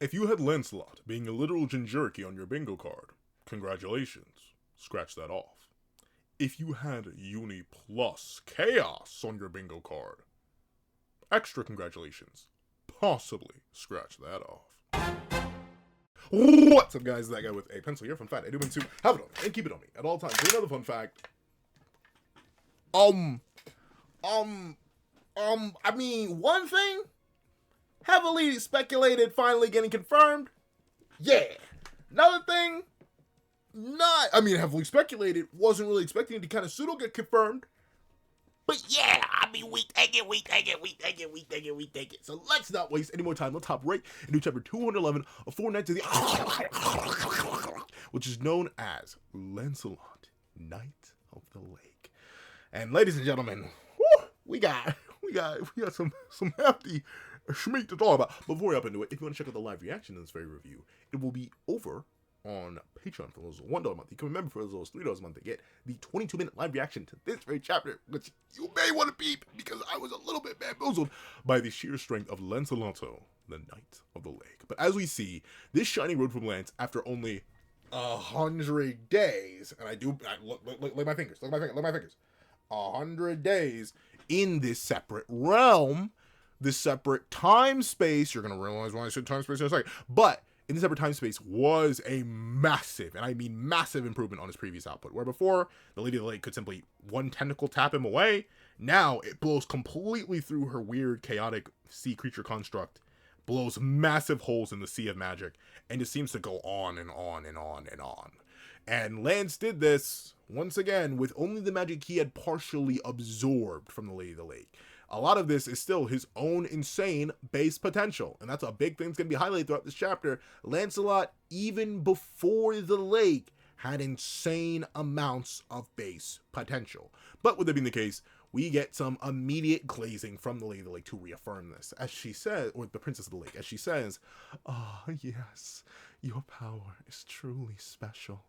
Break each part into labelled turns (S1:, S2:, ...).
S1: If you had Lancelot being a literal Jericho on your bingo card, congratulations, scratch that off. If you had Uni plus Chaos on your bingo card, extra congratulations, possibly scratch that off. What's up, guys? That guy with a pencil here. Fun fact, I do mean to have it on me and keep it on me at all times. So another fun fact. I mean, one thing heavily speculated finally getting confirmed. Yeah. Another thing, heavily speculated, wasn't really expecting it to kind of pseudo get confirmed. But yeah, we take it. So let's not waste any more time. Let's hop right into chapter 211 of Four Knights of the which is known as Lancelot, Knight of the Lake. And ladies and gentlemen, we got some hefty schmeat to talk about. Before we hop into it, if you want to check out the live reaction in this very review, it will be over on Patreon for those $1 a month. You can remember for those $3 a month to get the 22-minute live reaction to this very chapter, which you may want to peep because I was a little bit bamboozled by the sheer strength of Lancelot, the Knight of the Lake. But as we see, this shining road from Lance after only 100 days, and look at my fingers, 100 days in this separate realm, this separate time space. You're gonna realize why I said time space in a second, but in this separate time space was a massive, and I mean massive, improvement on his previous output. Where before, the Lady of the Lake could simply one tentacle tap him away, now it blows completely through her weird, chaotic sea creature construct, blows massive holes in the sea of magic, and it seems to go on and on and on and on. And Lance did this, once again, with only the magic he had partially absorbed from the Lady of the Lake. A lot of this is still his own insane base potential, and that's a big thing that's going to be highlighted throughout this chapter. Lancelot, even before the lake, had insane amounts of base potential. But with that being the case, we get some immediate glazing from the Lady of the Lake to reaffirm this, as she says, or the Princess of the Lake, as she says, "Ah, yes, your power is truly special.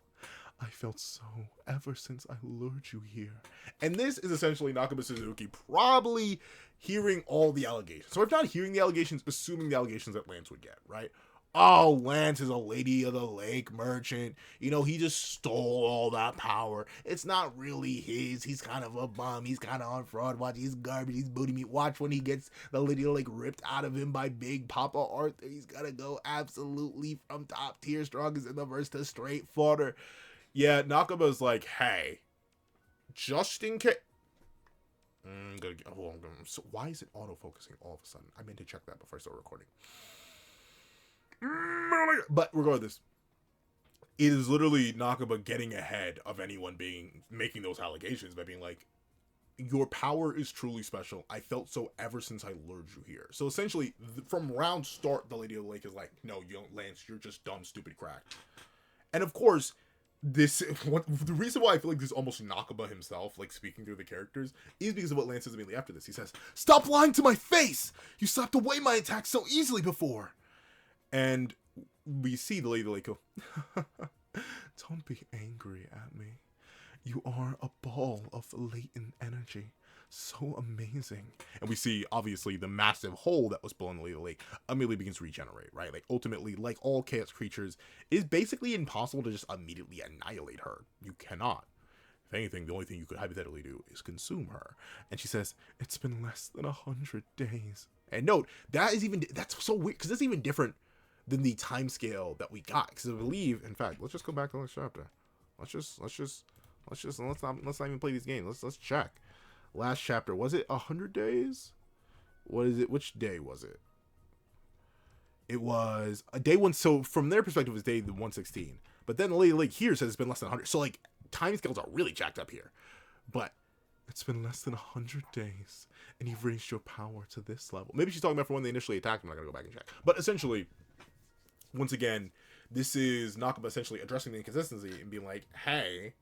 S1: I felt so ever since I lured you here." And this is essentially Nakaba Suzuki probably hearing all the allegations. So if not hearing the allegations, assuming the allegations that Lance would get, right? Oh, Lance is a Lady of the Lake merchant. He just stole all that power. It's not really his. He's kind of a bum. He's kind of on fraud watch. He's garbage. He's booty meat. Watch when he gets the Lady of the Lake ripped out of him by Big Papa Arthur. He's gonna go absolutely from top tier strongest in the verse to straight fodder. Yeah, Nakaba's like, hey, just in case. So why is it autofocusing all of a sudden? I meant to check that before I start recording. But regardless, it is literally Nakaba getting ahead of anyone making those allegations by being like, your power is truly special. I felt so ever since I lured you here. So essentially, from round start, the Lady of the Lake is like, no, you don't, Lance, you're just dumb, stupid crack. And of course, the reason why I feel like this is almost Nakaba himself, like speaking through the characters, is because of what Lance says immediately after this. He says, "Stop lying to my face! You slapped away my attack so easily before!" And we see the Lady of the Lake go, "Don't be angry at me. You are a ball of latent energy. So amazing." And we see, obviously, the massive hole that was blown in the Lady of the Lake immediately begins to regenerate, right? Like, ultimately, like all chaos creatures, it's basically impossible to just immediately annihilate her. You cannot. If anything, the only thing you could hypothetically do is consume her. And she says, "It's been less than 100 days. And note, that's so weird, because that's even different than the time scale that we got. Because I believe, in fact, let's just go back to the last chapter. Let's not even play these games. Let's check. Last chapter, was it 100 days? What is it? Which day was it? It was a day one. So from their perspective, it was day 116. But then the Lady of the Lake here says it's been less than 100. So like time scales are really jacked up here. But it's been less than 100 days, and you've raised your power to this level. Maybe she's talking about from when they initially attacked him. I'm not gonna go back and check. But essentially, once again, this is Nakaba essentially addressing the inconsistency and being like, hey,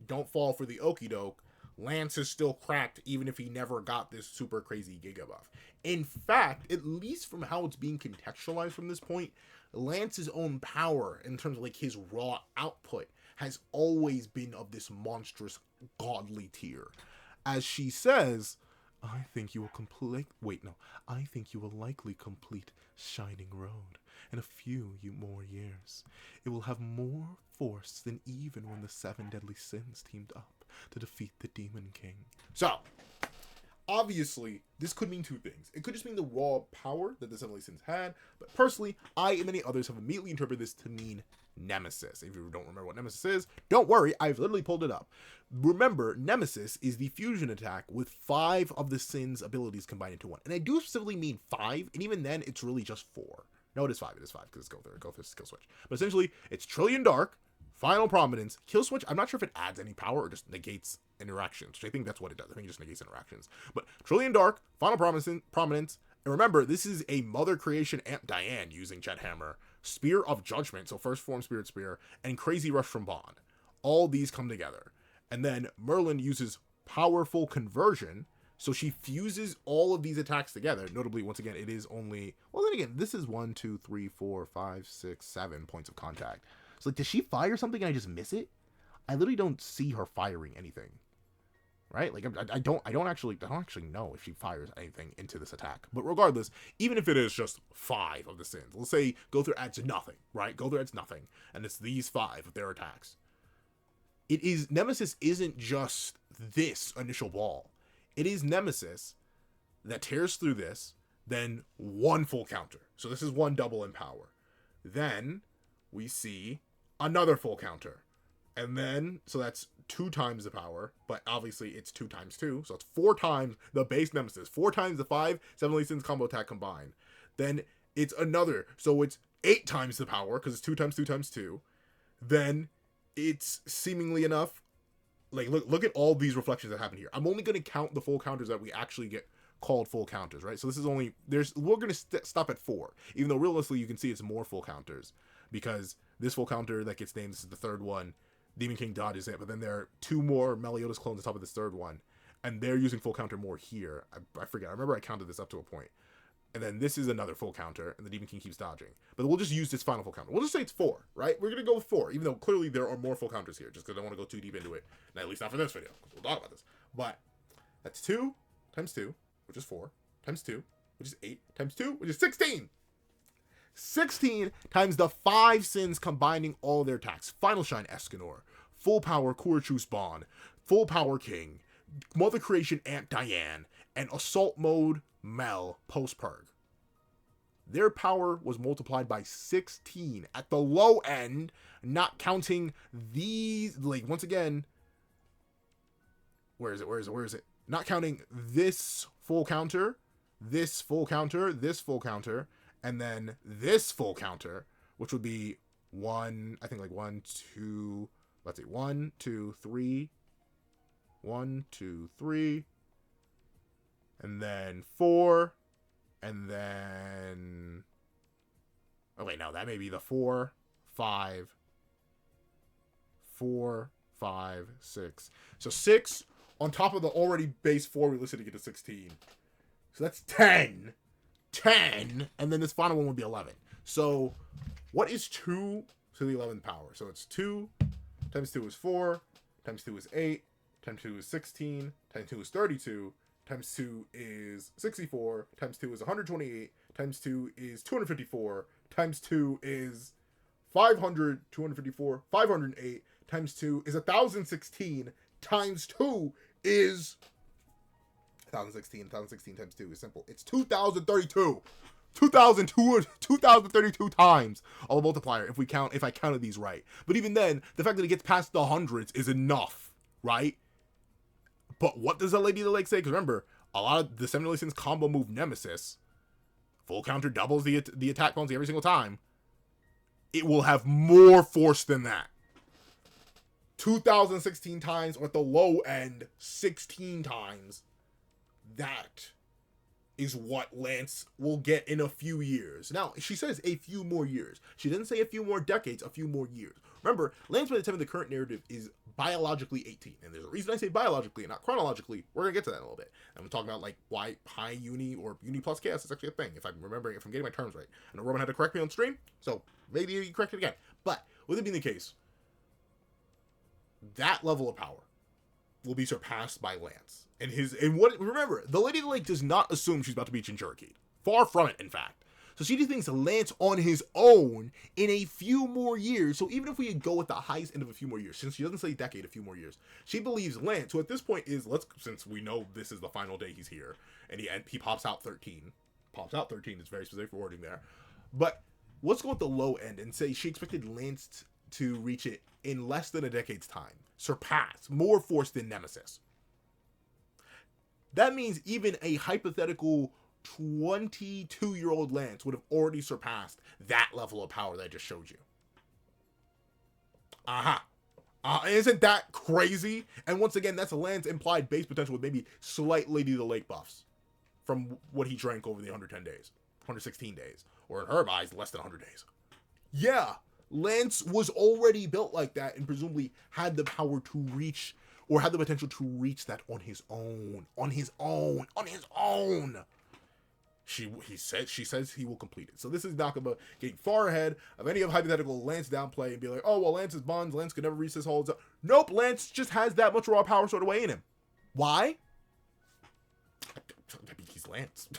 S1: don't fall for the okie doke. Lance is still cracked even if he never got this super crazy giga buff. In fact, at least from how it's being contextualized from this point, Lance's own power in terms of like his raw output has always been of this monstrous godly tier. As she says, I think you will likely complete Shining Road. in a few more years. It will have more force than even when the seven deadly sins teamed up to defeat the Demon King. So, obviously, this could mean two things. It could just mean the raw power that the seven deadly sins had, but personally, I and many others have immediately interpreted this to mean Nemesis. If you don't remember what Nemesis is, don't worry, I've literally pulled it up. Remember, Nemesis is the fusion attack with 5 of the sins abilities combined into one. And I do specifically mean 5, and even then, it's really just 4. No, it is 5, because it's go through, kill switch. But essentially, it's Trillion Dark, Final Prominence, Kill Switch. I'm not sure if it adds any power or just negates interactions, which I think that's what it does. I think it just negates interactions. But Trillion Dark, Final Prominence, and remember, this is a Mother Creation Amp Diane using Jet Hammer, Spear of Judgment, so first form Spirit Spear, and Crazy Rush from Bond. All these come together. And then Merlin uses Powerful Conversion, so she fuses all of these attacks together. Notably, once again, it is only, well then again, this is 1, 2, 3, 4, 5, 6, 7 points of contact. So like, does she fire something and I just miss it? I literally don't see her firing anything. Right? Like, I don't actually know if she fires anything into this attack. But regardless, even if it is just 5 of the sins, let's say Gother adds nothing, right? Gother adds nothing, and it's these 5 of their attacks. Nemesis isn't just this initial ball. It is Nemesis that tears through this, then 1 full counter. So this is 1 double in power. Then we see another full counter. And then, so that's 2 times the power, but obviously it's 2 times 2, so it's 4 times the base Nemesis, 4 times the 5 seven deadly sins combo attack combined. Then it's another, so it's 8 times the power, because it's 2 times 2 times 2. Then it's seemingly enough, like, look at all these reflections that happen here. I'm only going to count the full counters that we actually get called full counters, right? So this is only, we're going to stop at 4, even though realistically you can see it's more full counters, because this full counter that gets named, this is the 3rd one, Demon King dodges it, but then there are 2 more Meliodas clones on top of this 3rd one, and they're using full counter more here. I forget. I remember I counted this up to a point. And then this is another full counter, and the Demon King keeps dodging. But we'll just use this final full counter. We'll just say it's 4, right? We're going to go with 4, even though clearly there are more full counters here, just because I don't want to go too deep into it. And at least not for this video, because we'll talk about this. But that's 2 times 2, which is 4, times 2, which is 8, times 2, which is 16. 16 times the 5 sins combining all their attacks. Final Shine Escanor, Full Power Kurachus Bond, Full Power King, Mother Creation Aunt Diane, and Assault Mode Mel post-Purg. Their power was multiplied by 16 at the low end, not counting these, like, once again, where is it? Not counting this full counter, this full counter, this full counter, and then this full counter, which would be 1, I think like 1, 2, let's see, 1, 2, 3, 1, 2, 3, and then 4, and then, oh wait, no, that may be the 4, 5, 4, 5, 6. So 6 on top of the already base 4 we listed to get to 16. So that's 10. 10, and then this final one would be 11. So what is 2 to the 11th power? So it's 2 times 2 is 4, times 2 is 8, times 2 is 16, times 2 is 32, times 2 is 64, times 2 is 128, times 2 is 254, times 2 is 500, 254, 508, times 2 is 1016, times 2 is 1016 times 2 is simple. It's 2032. 2032 times of a multiplier if I counted these right. But even then, the fact that it gets past the hundreds is enough, right? But what does the Lady of the Lake say? Because remember, a lot of the seven deadly sins combo move Nemesis, full counter doubles the attack penalty every single time. It will have more force than that. 2016 times, or at the low end, 16 times. That is what Lance will get in a few years. Now, she says a few more years. She didn't say a few more decades, a few more years. Remember, Lance by the time of the current narrative is biologically 18. And there's a reason I say biologically and not chronologically. We're going to get to that in a little bit. I'm going to talk about like why high uni or uni plus chaos is actually a thing. If I'm getting my terms right. I know Roman had to correct me on stream, so maybe you correct it again. But with it being the case, that level of power will be surpassed by Lance. Remember, the Lady of the Lake does not assume she's about to beat Jericho. Far from it, in fact. So she just thinks Lance on his own in a few more years. So even if we go with the highest end of a few more years, since she doesn't say decade, a few more years, she believes Lance, who at this point is, since we know this is the final day he's here, and he pops out 13. Pops out 13 is very specific wording there. But let's go with the low end and say she expected Lance to reach it in less than a decade's time. Surpass. More force than Nemesis. That means even a hypothetical 22-year-old Lance would have already surpassed that level of power that I just showed you. Isn't that crazy? And once again, that's Lance implied base potential with maybe slight Lady of the Lake buffs from what he drank over the 110 days. 116 days. Or in her eyes, less than 100 days. Yeah, Lance was already built like that and presumably had the power to reach, or had the potential to reach that on his own. On his own. She says he will complete it. So this is not about getting far ahead of any of hypothetical Lance downplay and be like, oh, well, Lance is Bonds. Lance could never reach this whole... Nope, Lance just has that much raw power sort of way in him. Why? He's Lance.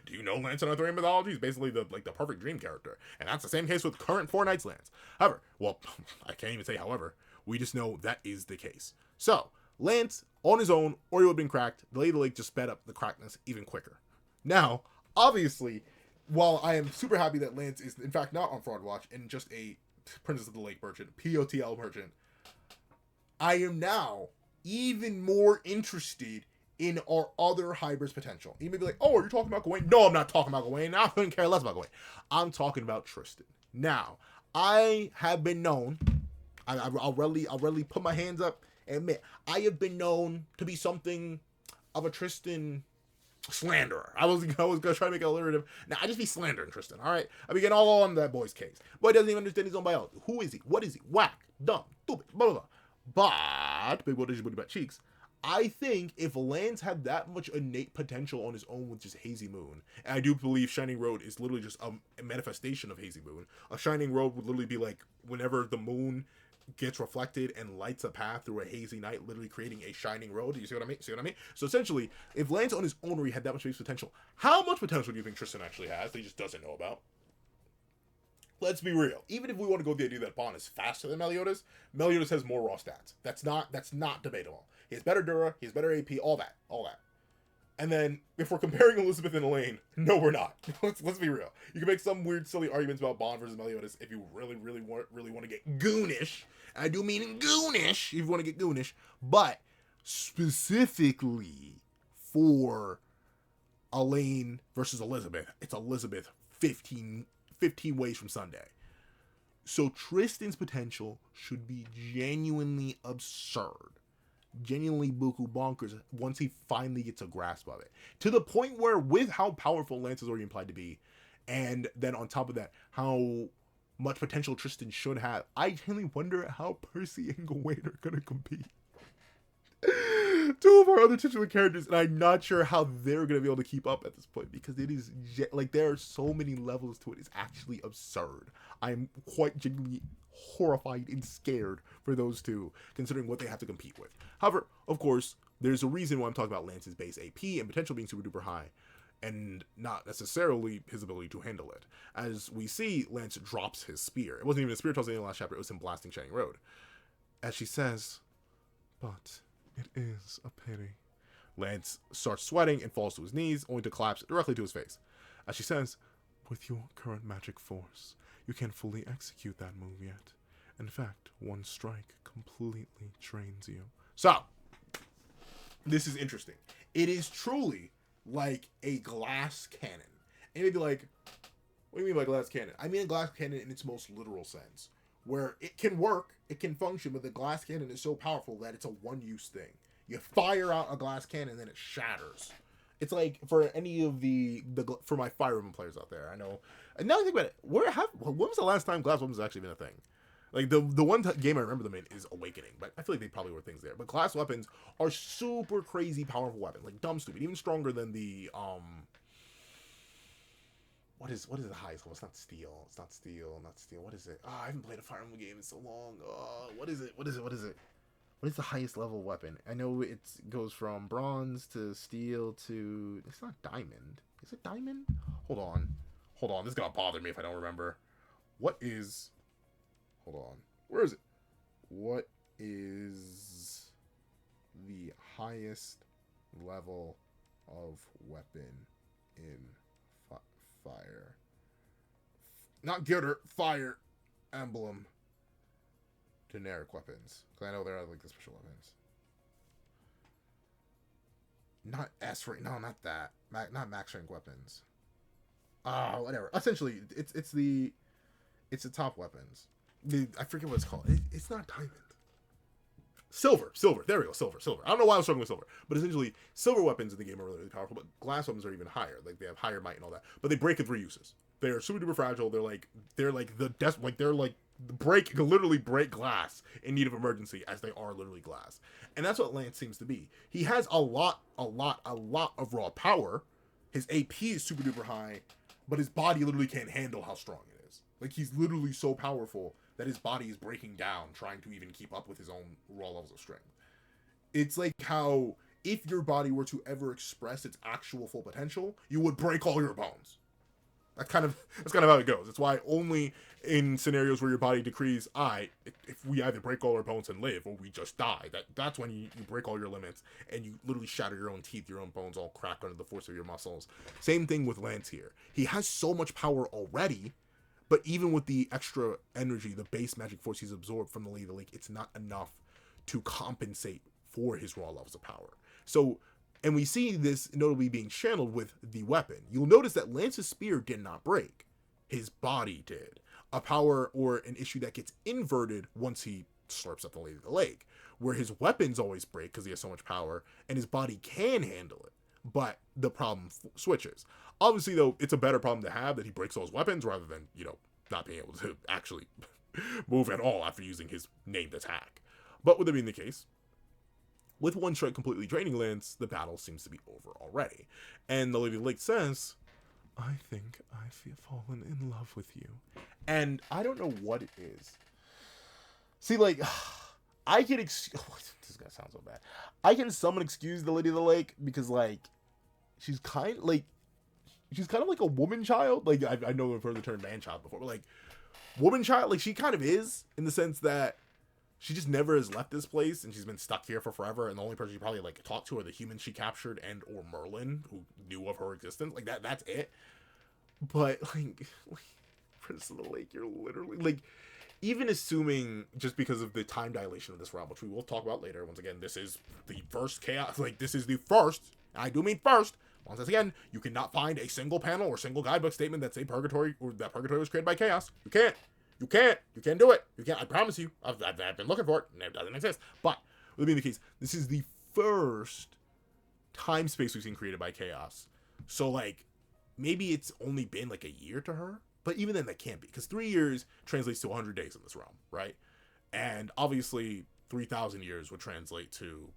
S1: Do you know Lance in Arthurian mythology? He's basically the perfect dream character. And that's the same case with current Four Knights Lance. However, well, I can't even say however. We just know that is the case. So, Lance, on his own, or he would have been cracked. The Lady of the Lake just sped up the crackness even quicker. Now, obviously, while I am super happy that Lance is, in fact, not on Fraud Watch and just a Princess of the Lake merchant, POTL merchant, I am now even more interested in our other hybrids potential. You may be like, oh, are you talking about Gawain? No, I'm not talking about Gawain. I couldn't care less about Gawain. I'm talking about Tristan. Now, I have been known, I'll readily put my hands up and admit, I have been known to be something of a Tristan slanderer. I was gonna try to make it alliterative. Now I just be slandering Tristan. All right, I begin all on that boy's case. Boy doesn't even understand his own biology. Who is he? What is he? Whack, dumb, stupid, blah blah blah. But big boy does booty butt cheeks. I think if Lance had that much innate potential on his own with just Hazy Moon, and I do believe Shining Road is literally just a manifestation of Hazy Moon. A Shining Road would literally be like whenever the moon gets reflected and lights a path through a hazy night, literally creating a shining road. Do you see what I mean? So essentially, if Lance on his own already had that much base potential, how much potential do you think Tristan actually has that he just doesn't know about? Let's be real. Even if we want to go with the idea that Bond is faster than Meliodas, Meliodas has more raw stats. That's not debatable. He has better Dura, he has better AP, all that. And then, if we're comparing Elizabeth and Elaine, no, we're not. Let's be real. You can make some weird, silly arguments about Bond versus Meliodas if you really want to get goonish. I do mean goonish, if you want to get goonish. But, specifically for Elaine versus Elizabeth, it's Elizabeth 15 ways from Sunday. So, Tristan's potential should be genuinely absurd. Genuinely buku bonkers once he finally gets a grasp of it. To the point where, with how powerful Lance is already implied to be, and then on top of that, how much potential Tristan should have, I genuinely wonder how Percy and Gawain are going to compete. Two of our other titular characters, and I'm not sure how they're going to be able to keep up at this point, because it is, there are so many levels to it, it's actually absurd. I'm quite genuinely horrified and scared for those two, considering what they have to compete with. However, of course, there's a reason why I'm talking about Lance's base AP and potential being super duper high, and not necessarily his ability to handle it. As we see, Lance drops his spear. It wasn't even a spear towards the end of the last chapter, it was him blasting Shining Road. As she says, but it is a pity. Lance starts sweating and falls to his knees, only to collapse directly to his face. As she says, with your current magic force, you can't fully execute that move yet. In fact, one strike completely drains you. So, this is interesting. It is truly like a glass cannon. And you'd be like, what do you mean by glass cannon? I mean a glass cannon in its most literal sense, where it can work, it can function, but the glass cannon is so powerful that it's a one-use thing. You fire out a glass cannon, and then it shatters. It's like, for any of for my Fire Emblem players out there, I know. And now I think about it, when was the last time glass weapons actually been a thing? Like, the one game I remember them in is Awakening, but I feel like they probably were things there. But glass weapons are super crazy powerful weapons, like dumb stupid, even stronger than the, what is the highest one? It's not steel. What is it? Oh, I haven't played a Fire Emblem game in so long. Oh, what is it? What is the highest level weapon? I know it goes from bronze to steel to... It's not diamond. Is it diamond? Hold on. Hold on, this is gonna bother me if I don't remember. What is... Hold on. Where is it? What is the highest level of weapon in fire? Not Gilder, Fire Emblem. Generic weapons. Because I know there are like the special weapons. Not S rank. No, not that. Not max rank weapons. Whatever. Essentially, it's the top weapons. I forget what it's called. It's not diamond. Silver. There we go. Silver. I don't know why I was struggling with silver, but essentially, silver weapons in the game are really, really powerful. But glass weapons are even higher. Like they have higher might and all that. But they break in 3 uses. They are super duper fragile. They're like literally break glass in need of emergency, as they are literally glass. And that's what Lance seems to be. He has a lot of raw power. His AP is super duper high, but his body literally can't handle how strong it is. Like, he's literally so powerful that his body is breaking down, trying to even keep up with his own raw levels of strength. It's like how if your body were to ever express its actual full potential, you would break all your bones. That's kind of how it goes. It's why only in scenarios where your body decrees, if we either break all our bones and live, or we just die, that's when you break all your limits, and you literally shatter your own teeth, your own bones all crack under the force of your muscles. Same thing with Lance here. He has so much power already, but even with the extra energy, the base magic force he's absorbed from the Lady of the Lake, it's not enough to compensate for his raw levels of power. So... And we see this notably being channeled with the weapon. You'll notice that Lance's spear did not break. His body did. A power or an issue that gets inverted once he slurps up the Lady of the Lake. Where his weapons always break because he has so much power, and his body can handle it. But the problem switches. Obviously, though, it's a better problem to have that he breaks all his weapons rather than, not being able to actually move at all after using his named attack. But with it being the case, with one strike completely draining Lance, the battle seems to be over already. And the Lady of the Lake says, I think I've fallen in love with you. And I don't know what it is. See, like, I can this is gonna sound so bad. I can somewhat excuse the Lady of the Lake because, like, she's kind of like a woman child. Like, I know I've heard the term man child before, but like, woman child, like, she kind of is, in the sense that she just never has left this place, and she's been stuck here for forever, and the only person she probably, like, talked to are the humans she captured and or Merlin, who knew of her existence. Like, that's it. But, like Prince of the Lake, you're literally, like, even assuming, just because of the time dilation of this realm, which we will talk about later, once again, this is the first chaos, like, this is the first, I do mean first, once again, you cannot find a single panel or single guidebook statement that say purgatory, or that purgatory was created by chaos. You can't do it. You can't, I promise you. I've been looking for it, and it doesn't exist. But, with being the case, this is the first time space we've seen created by chaos. So, like, maybe it's only been, like, a year to her? But even then, that can't be, because 3 years translates to 100 days in this realm, right? And, obviously, 3,000 years would translate to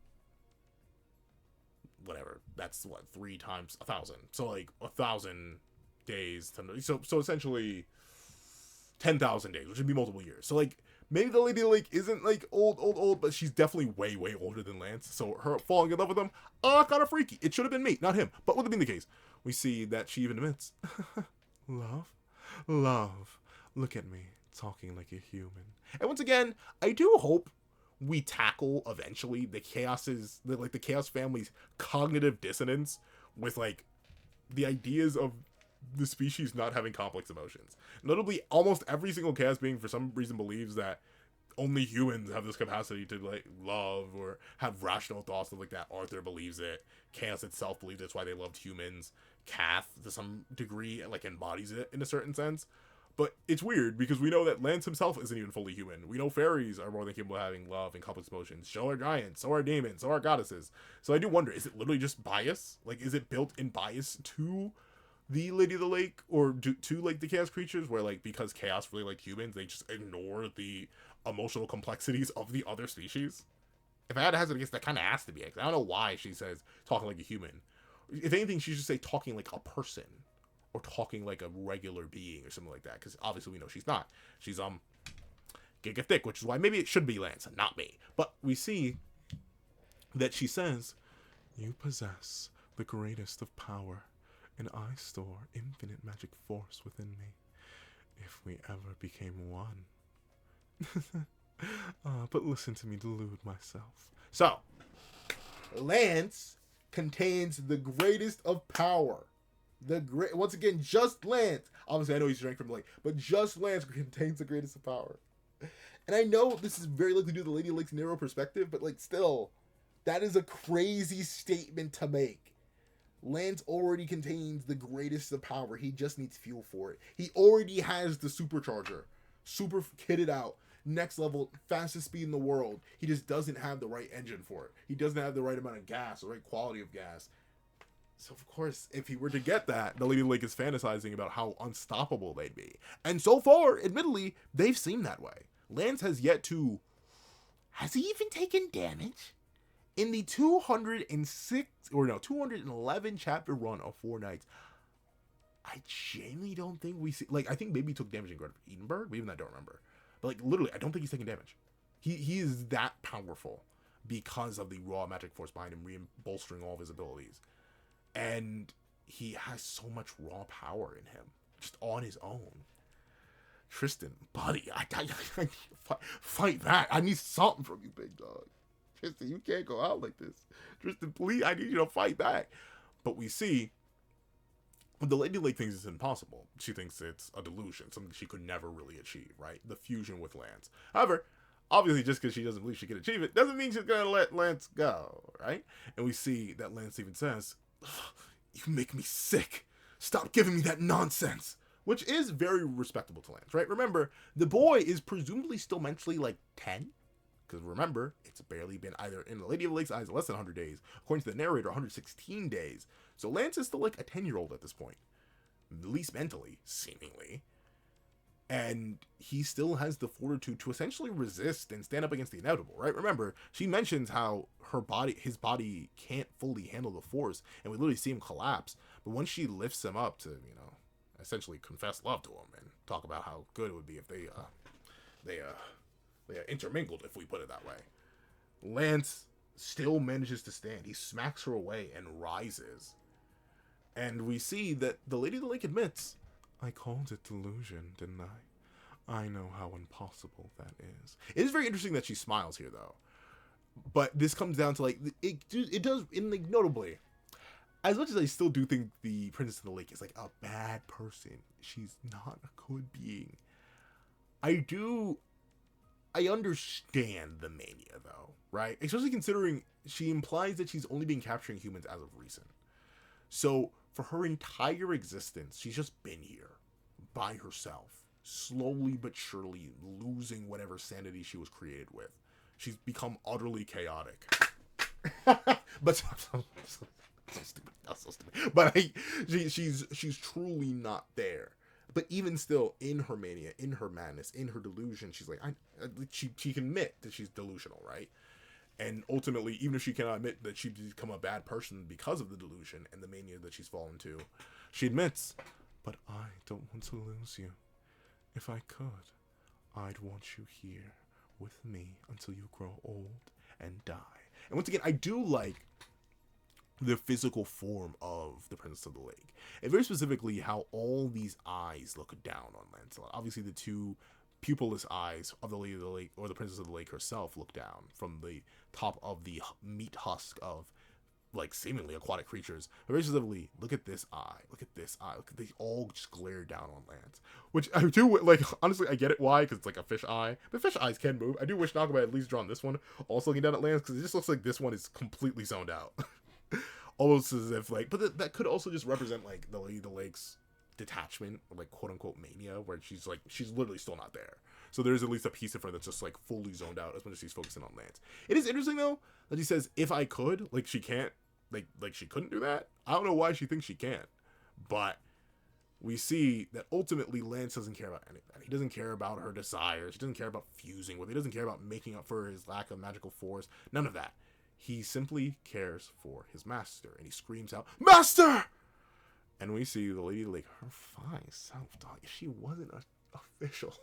S1: whatever. That's, 3 times 1,000. So, like, 1,000 days. So essentially 10,000 days, which would be multiple years. So, like, maybe the Lady of the Lake isn't, like, old, but she's definitely way older than Lance. So her falling in love with him, kind of freaky. It should have been me, not him. But with it being the case, we see that she even admits, love, look at me, talking like a human. And once again, I do hope we tackle eventually the Chaos family's cognitive dissonance with, like, the ideas of the species not having complex emotions. Notably, almost every single Chaos being for some reason believes that only humans have this capacity to, like, love or have rational thoughts, stuff like that. Arthur believes it. Chaos itself believes it's why they loved humans. Kath, to some degree, like, embodies it in a certain sense. But it's weird, because we know that Lance himself isn't even fully human. We know fairies are more than capable of having love and complex emotions. So are giants, so are demons, so are goddesses. So I do wonder, is it literally just bias? Like, is it built in bias to the Lady of the Lake, or to like, the Chaos creatures, where, like, because Chaos really like humans, they just ignore the emotional complexities of the other species? If I had to hazard a guess, that kind of has to be it. I don't know why she says talking like a human. If anything, she should say talking like a person, or talking like a regular being, or something like that, because obviously we know she's not. She's giga thick, which is why maybe it should be Lance, not me. But we see that she says, you possess the greatest of power. and I store infinite magic force within me. If we ever became one. But listen to me delude myself. So, Lance contains the greatest of power. Once again, just Lance. Obviously, I know he's drank from the lake, but just Lance contains the greatest of power. And I know this is very likely due to the Lady Lake's narrow perspective, but like still, that is a crazy statement to make. Lance already contains the greatest of power. He just needs fuel for it. He already has the supercharger, super kitted out, next level, fastest speed in the world. He just doesn't have the right engine for it. He doesn't have the right amount of gas, the right quality of gas. So, of course, if he were to get that, the Lady Lake is fantasizing about how unstoppable they'd be. And so far, admittedly, they've seemed that way. Lance has yet to... Has he even taken damage? In the 211 chapter run of Four Knights, I genuinely don't think we see... Like, I think maybe he took damage in Guard of Edinburgh. Even I don't remember. But, like, literally, I don't think he's taking damage. He is that powerful because of the raw magic force behind him, bolstering all of his abilities. And he has so much raw power in him, just on his own. Tristan, buddy, I need to fight back. I need something from you, big dog. Tristan, you can't go out like this. Tristan, please, I need you to fight back. But we see, the Lady Lake thinks it's impossible. She thinks it's a delusion, something she could never really achieve, right? The fusion with Lance. However, obviously, just because she doesn't believe she can achieve it, doesn't mean she's going to let Lance go, right? And we see that Lance even says, you make me sick. Stop giving me that nonsense. Which is very respectable to Lance, right? Remember, the boy is presumably still mentally like 10. Because remember, it's barely been either in the Lady of the Lake's eyes less than 100 days. According to the narrator, 116 days. So Lance is still like a 10-year-old at this point. At least mentally, seemingly. And he still has the fortitude to essentially resist and stand up against the inevitable, right? Remember, she mentions how his body can't fully handle the force, and we literally see him collapse. But once she lifts him up to, essentially confess love to him and talk about how good it would be if they intermingled, if we put it that way, Lance still manages to stand. He smacks her away and rises. And we see that the Lady of the Lake admits, I called it delusion, didn't I? I know how impossible that is. It is very interesting that she smiles here, though. But this comes down to, like, it does, in like, notably, as much as I still do think the Princess of the Lake is, like, a bad person, she's not a good being. I understand the mania, though, right? Especially considering she implies that she's only been capturing humans as of recent. So, for her entire existence, she's just been here, by herself, slowly but surely losing whatever sanity she was created with. She's become utterly chaotic. But so stupid. That's so stupid. But she's truly not there. But even still, in her mania, in her madness, in her delusion, she's like, she can admit that she's delusional, right? And ultimately, even if she cannot admit that she's become a bad person because of the delusion and the mania that she's fallen to, she admits, but I don't want to lose you. If I could, I'd want you here with me until you grow old and die. And once again, I do like the physical form of the Princess of the Lake. And very specifically, how all these eyes look down on Lancelot. Obviously, the two pupilless eyes of the Lady of the Lake, or the Princess of the Lake herself, look down from the top of the meat husk of, like, seemingly aquatic creatures. But very specifically, look at this eye. Look at this eye. Look at, they all just glare down on Lance. Which I do, like, honestly, I get it why, because it's like a fish eye. But fish eyes can move. I do wish Nakaba had at least drawn this one also looking down at Lance, because it just looks like this one is completely zoned out. Almost as if, like, but that could also just represent, like, the Lady of the Lake's detachment, or, like, quote-unquote mania, where she's literally still not there. So there's at least a piece of her that's just, like, fully zoned out as much as she's focusing on Lance. It is interesting, though, that she says, if I could, like, she can't, like she couldn't do that. I don't know why she thinks she can't. But we see that ultimately Lance doesn't care about any of that. He doesn't care about her desires. He doesn't care about fusing with her. He doesn't care about making up for his lack of magical force. None of that. He simply cares for his master. And he screams out, Master! And we see the Lady of the Lake, her fine self, dog. If she wasn't official.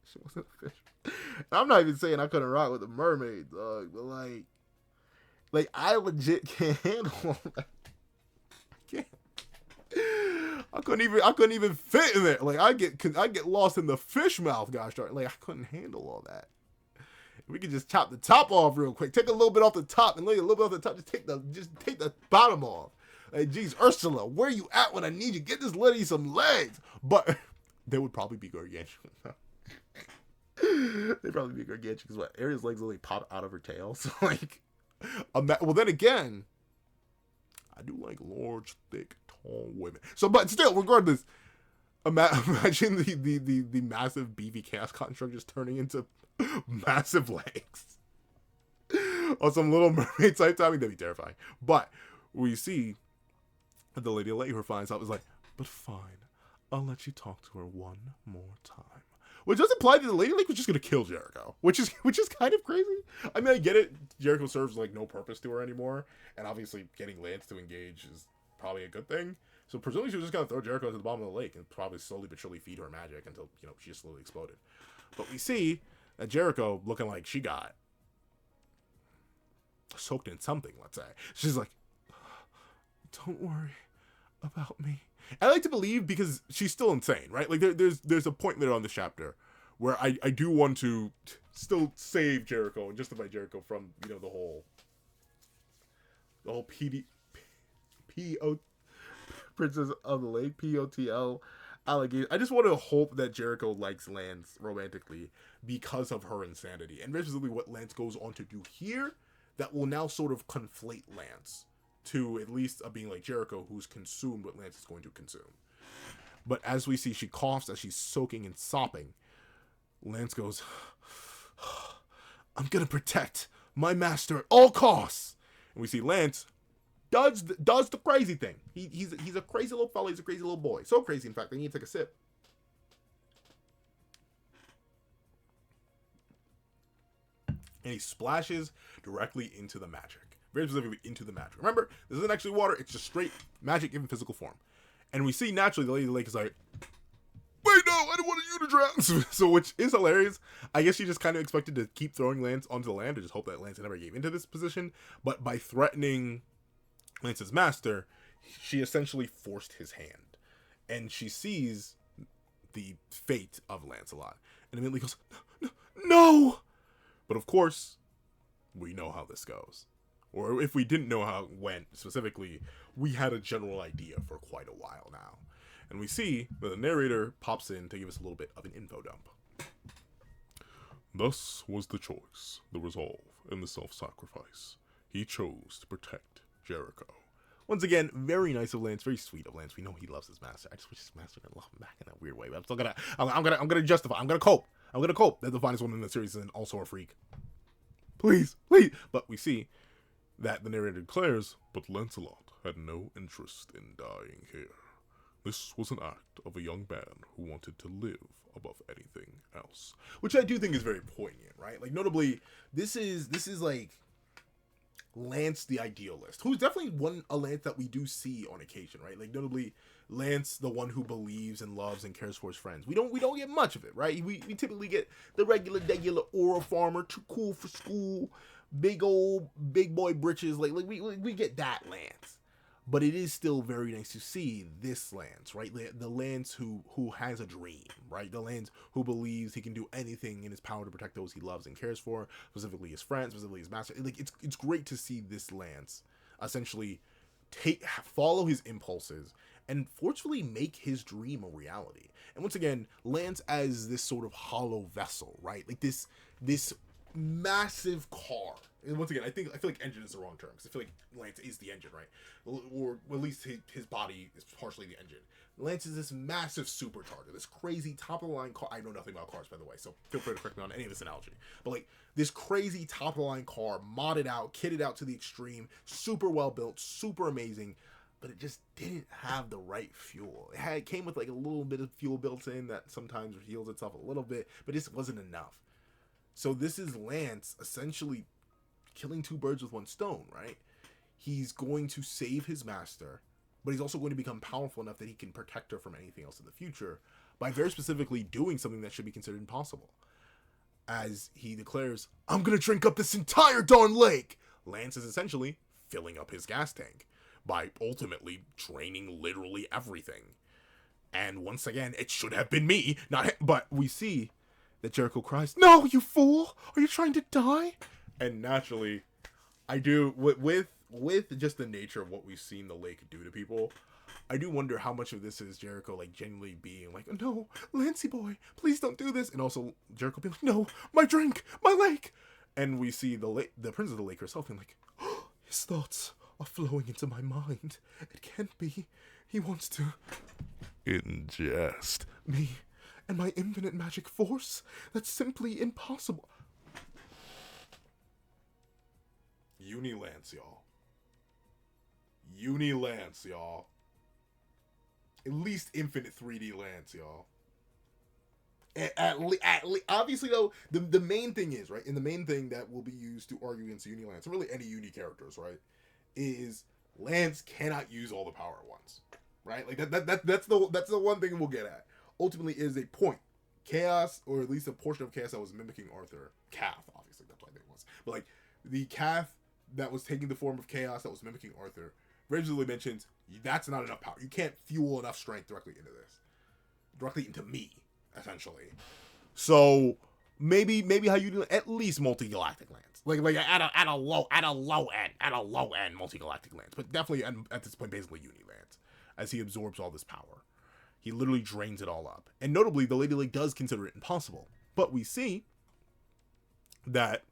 S1: She wasn't official. I'm not even saying I couldn't rock with the mermaid, dog. But, like, I legit can't handle that. I can't. I couldn't even fit in there. Like I get lost in the fish mouth, gosh darn. Like I couldn't handle all that. We could just chop the top off real quick. Take a little bit off the top and lay a little bit off the top. Just take the bottom off. Like, geez, Ursula, where you at when I need you? Get this lady some legs. But they would probably be gargantuan. They'd probably be gargantuan because what? Ariel's legs only pop out of her tail. So like, well then again, I do like large, thick, tall women. So, but still, regardless, imagine the massive beefy chaos construct just turning into massive legs or some Little Mermaid type timing. That'd be terrifying. But we see the Lady of Lake who finds out is like, but fine, I'll let you talk to her one more time. Which does imply that the Lady of Lake was just gonna kill Jericho, which is kind of crazy. I mean, I get it. Jericho serves like no purpose to her anymore, and obviously getting Lance to engage is probably a good thing. So presumably she was just gonna throw Jericho to the bottom of the lake and probably slowly but surely feed her magic until she just slowly exploded. But we see that Jericho looking like she got soaked in something. Let's say she's like, "Don't worry about me." I like to believe because she's still insane, right? Like there's a point there on the chapter where I do want to still save Jericho and justify Jericho from the whole P.O. Princess of the Lake POTL allegation. I just want to hope that Jericho likes Lance romantically because of her insanity, and basically what Lance goes on to do here that will now sort of conflate Lance to at least being like Jericho, who's consumed what Lance is going to consume. But as we see, she coughs as she's soaking and sopping. Lance goes, "I'm gonna protect my master at all costs." And we see Lance does the crazy thing. He's a crazy little fella. He's a crazy little boy. So crazy, in fact, I need to take a sip. And he splashes directly into the magic. Very specifically into the magic. Remember, this isn't actually water. It's just straight magic in physical form. And we see naturally the Lady of the Lake is like, "Wait, no, I don't want you to drown." So which is hilarious. I guess she just kind of expected to keep throwing Lance onto the land and just hope that Lance never gave into this position. But by threatening Lance's master, she essentially forced his hand. And she sees the fate of Lancelot. And immediately goes, "No!" But of course, we know how this goes. Or if we didn't know how it went specifically, we had a general idea for quite a while now. And we see that the narrator pops in to give us a little bit of an info dump. "Thus was the choice, the resolve, and the self-sacrifice. He chose to protect Jericho." Once again, very nice of Lance, very sweet of Lance. We know he loves his master. I just wish his master could love him back in that weird way. But I'm still gonna justify. I'm gonna cope that the finest woman in the series is also a freak. Please. But we see that the narrator declares, "But Lancelot had no interest in dying here. This was an act of a young man who wanted to live above anything else." Which I do think is very poignant, right? Like, notably, this is like Lance the idealist, who's definitely a Lance that we do see on occasion, right? Like, notably, Lance, the one who believes and loves and cares for his friends. We don't get much of it, right? We typically get the regular aura farmer, too cool for school, big boy britches. Like we get that Lance. But it is still very nice to see this Lance, right? The Lance who has a dream, right? The Lance who believes he can do anything in his power to protect those he loves and cares for, specifically his friends, specifically his master. Like, it's great to see this Lance essentially follow his impulses and forcefully make his dream a reality. And once again, Lance as this sort of hollow vessel, right? Like this massive car. And once again, I feel like engine is the wrong term, because I feel like Lance is the engine, right? Or at least his body is partially the engine. Lance is this massive supercharger, this crazy top-of-the-line car. I know nothing about cars, by the way, so feel free to correct me on any of this analogy. But like, this crazy top-of-the-line car, modded out, kitted out to the extreme, super well-built, super amazing, but it just didn't have the right fuel. It came with like a little bit of fuel built in that sometimes heals itself a little bit, but it just wasn't enough. So this is Lance essentially killing two birds with one stone, right? He's going to save his master, but he's also going to become powerful enough that he can protect her from anything else in the future by very specifically doing something that should be considered impossible. As he declares, "I'm going to drink up this entire darn lake." Lance is essentially filling up his gas tank by ultimately draining literally everything. And once again, it should have been me, not him. But we see that Jericho cries, "No, you fool! Are you trying to die?" And naturally, I do, with just the nature of what we've seen the lake do to people, I do wonder how much of this is Jericho, like, genuinely being like, "No, Lancey boy, please don't do this." And also Jericho being like, "No, my drink, my lake." And we see the Prince of the Lake herself being like, "Oh, his thoughts are flowing into my mind. It can't be. He wants to ingest me and my infinite magic force. That's simply impossible." Uni-Lance, y'all. Uni-Lance, y'all. At least infinite 3D Lance, y'all. Obviously, though, the main thing is, right, and the main thing that will be used to argue against Uni-Lance, and really any Uni characters, right, is Lance cannot use all the power at once, right? Like, that's the one thing we'll get at. Ultimately, is a point. Chaos, or at least a portion of Chaos that was mimicking Arthur. Cath, obviously, that's what I think it was. But, like, the Cath that was taking the form of Chaos that was mimicking Arthur, originally mentions, that's not enough power. You can't fuel enough strength directly into this. Directly into me, essentially. So, maybe how you do it, at least multi-galactic lands. Like at a low end multi-galactic lands. But definitely at this point, basically uni-lands. As he absorbs all this power. He literally drains it all up. And notably, the Lady Lake does consider it impossible. But we see that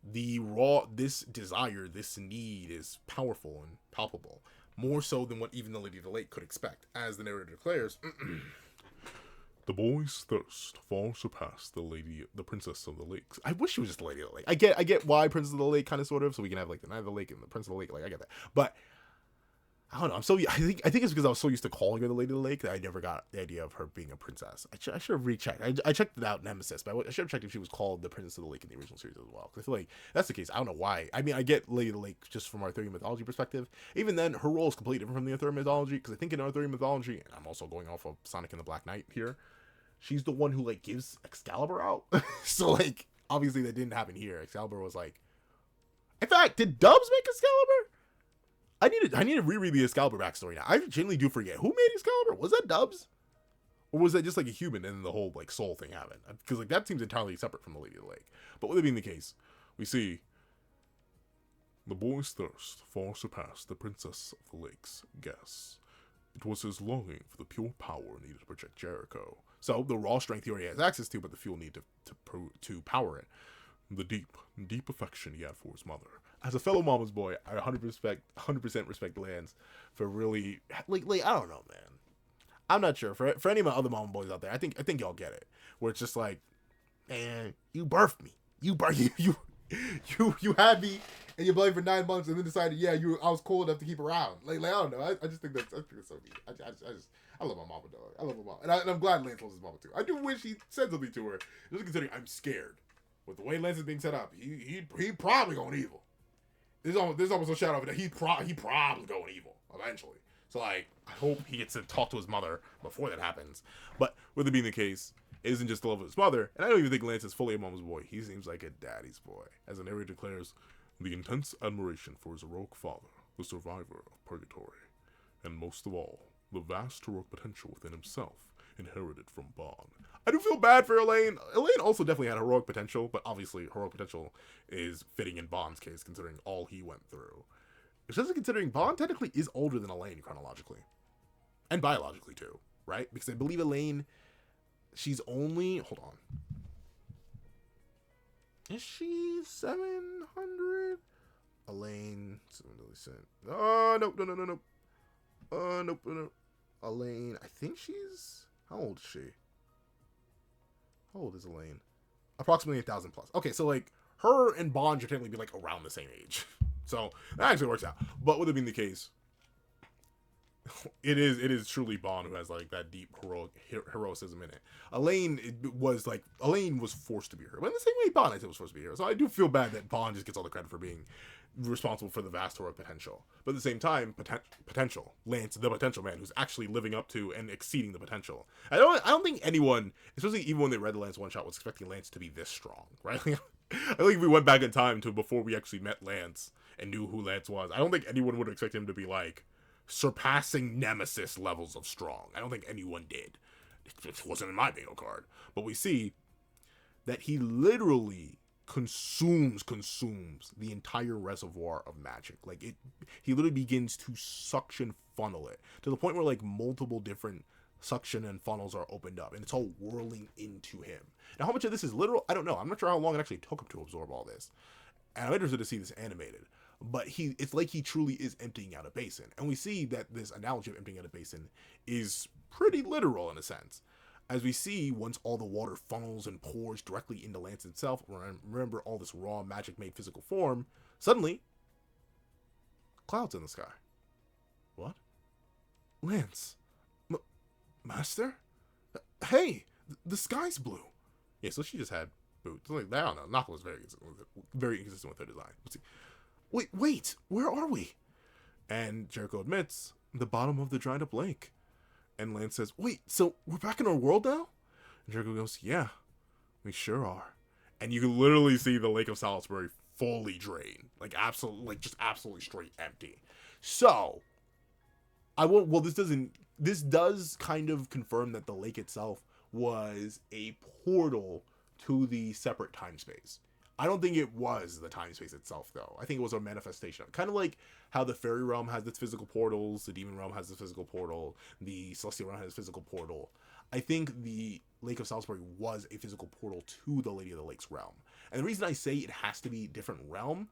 S1: this desire, this need is powerful and palpable. More so than what even the Lady of the Lake could expect. As the narrator declares, "The boy's thirst far surpassed the Princess of the Lakes." I wish she was just the Lady of the Lake. I get why Princess of the Lake, kind of, sort of, so we can have, like, the Knight of the Lake and the Prince of the Lake. Like, I get that. But I don't know. I think it's because I was so used to calling her the Lady of the Lake that I never got the idea of her being a princess. I should have rechecked. I checked it out in Nemesis, but I should have checked if she was called the Princess of the Lake in the original series as well. Because I feel like that's the case. I don't know why. I mean, I get Lady of the Lake just from Arthurian mythology perspective. Even then, her role is completely different from the Arthurian mythology. Because I think in Arthurian mythology, and I'm also going off of Sonic and the Black Knight here, she's the one who, like, gives Excalibur out. So, like, obviously that didn't happen here. Excalibur was like, in fact, did Dubs make Excalibur? I need to reread the Excalibur backstory now. I genuinely do forget. Who made Excalibur? Was that Dubs? Or was that just, like, a human and the whole, like, soul thing happened? Because, like, that seems entirely separate from the Lady of the Lake. But with it being the case, we see the boy's thirst far surpassed the Princess of the Lake's guess. It was his longing for the pure power needed to protect Jericho. So, the raw strength he already has access to, but the fuel need to power it. The deep affection he had for his mother. As a fellow mama's boy, I 100% respect Lance for really, like, I don't know, man. I'm not sure. For any of my other mama boys out there, I think y'all get it. Where it's just like, man, you birthed me. You had me, and you played for 9 months, and then decided, yeah, I was cool enough to keep around. Like I don't know. I just think it's so neat. I love my mama, dog. I love my mom, and I'm glad Lance loves his mama too. I do wish he said something to her, just considering I'm scared with the way Lance is being set up. He probably going evil. There's almost a shadow of it that he probably going evil eventually. So, like, I hope he gets to talk to his mother before that happens. But with it being the case, it isn't just the love of his mother, and I don't even think Lance is fully a mama's boy. He seems like a daddy's boy. As the narrator declares, the intense admiration for his heroic father, the survivor of purgatory, and most of all, the vast heroic potential within himself, inherited from Bond. I do feel bad for Elaine. Elaine also definitely had heroic potential, but obviously heroic potential is fitting in Bond's case, considering all he went through. Especially considering Bond technically is older than Elaine chronologically. And biologically too, right? Because I believe Elaine, she's only, hold on. Is she 700? Elaine, nope. Nope. Elaine, I think she's, how old is she? How old is Elaine? Approximately 1,000 plus. Okay, so, like, her and Bond should technically be, like, around the same age. So, that actually works out. But with it being the case, it is truly Bond who has, like, that deep heroicism in it. Elaine was forced to be her. But in the same way Bond, I think, was forced to be her. So I do feel bad that Bond just gets all the credit for being responsible for the vast heroic potential. But at the same time, potential. Lance, the potential man, who's actually living up to and exceeding the potential. I don't think anyone, especially even when they read the Lance one-shot, was expecting Lance to be this strong, right? I think if we went back in time to before we actually met Lance and knew who Lance was, I don't think anyone would expect him to be, like, surpassing Nemesis levels of strong. I don't think anyone did. It wasn't in my bingo card. But we see that he literally consumes the entire reservoir of magic. Like, he literally begins to suction funnel it to the point where like multiple different suction and funnels are opened up, and it's all whirling into him. Now, how much of this is literal, I don't know. I'm not sure how long it actually took him to absorb all this, and I'm interested to see this animated. But it's like he truly is emptying out a basin, and we see that this analogy of emptying out a basin is pretty literal in a sense, as we see once all the water funnels and pours directly into Lance itself. Remember, all this raw magic made physical form. Suddenly, clouds in the sky. What? Lance, Master? Hey, the sky's blue. Yeah, so she just had boots. Like, I don't know. Naka was very inconsistent with her design. Let's see. Wait, where are we? And Jericho admits, the bottom of the dried up lake. And Lance says, wait, so we're back in our world now? And Jericho goes, yeah, we sure are. And you can literally see the Lake of Salisbury fully drained. Like, just absolutely straight empty. So, this does kind of confirm that the lake itself was a portal to the separate time space. I don't think it was the time space itself, though. I think it was a manifestation of it. Kind of like how the fairy realm has its physical portals, the demon realm has the physical portal, the celestial realm has a physical portal. I think the Lake of Salisbury was a physical portal to the Lady of the Lakes realm. And the reason I say it has to be a different realm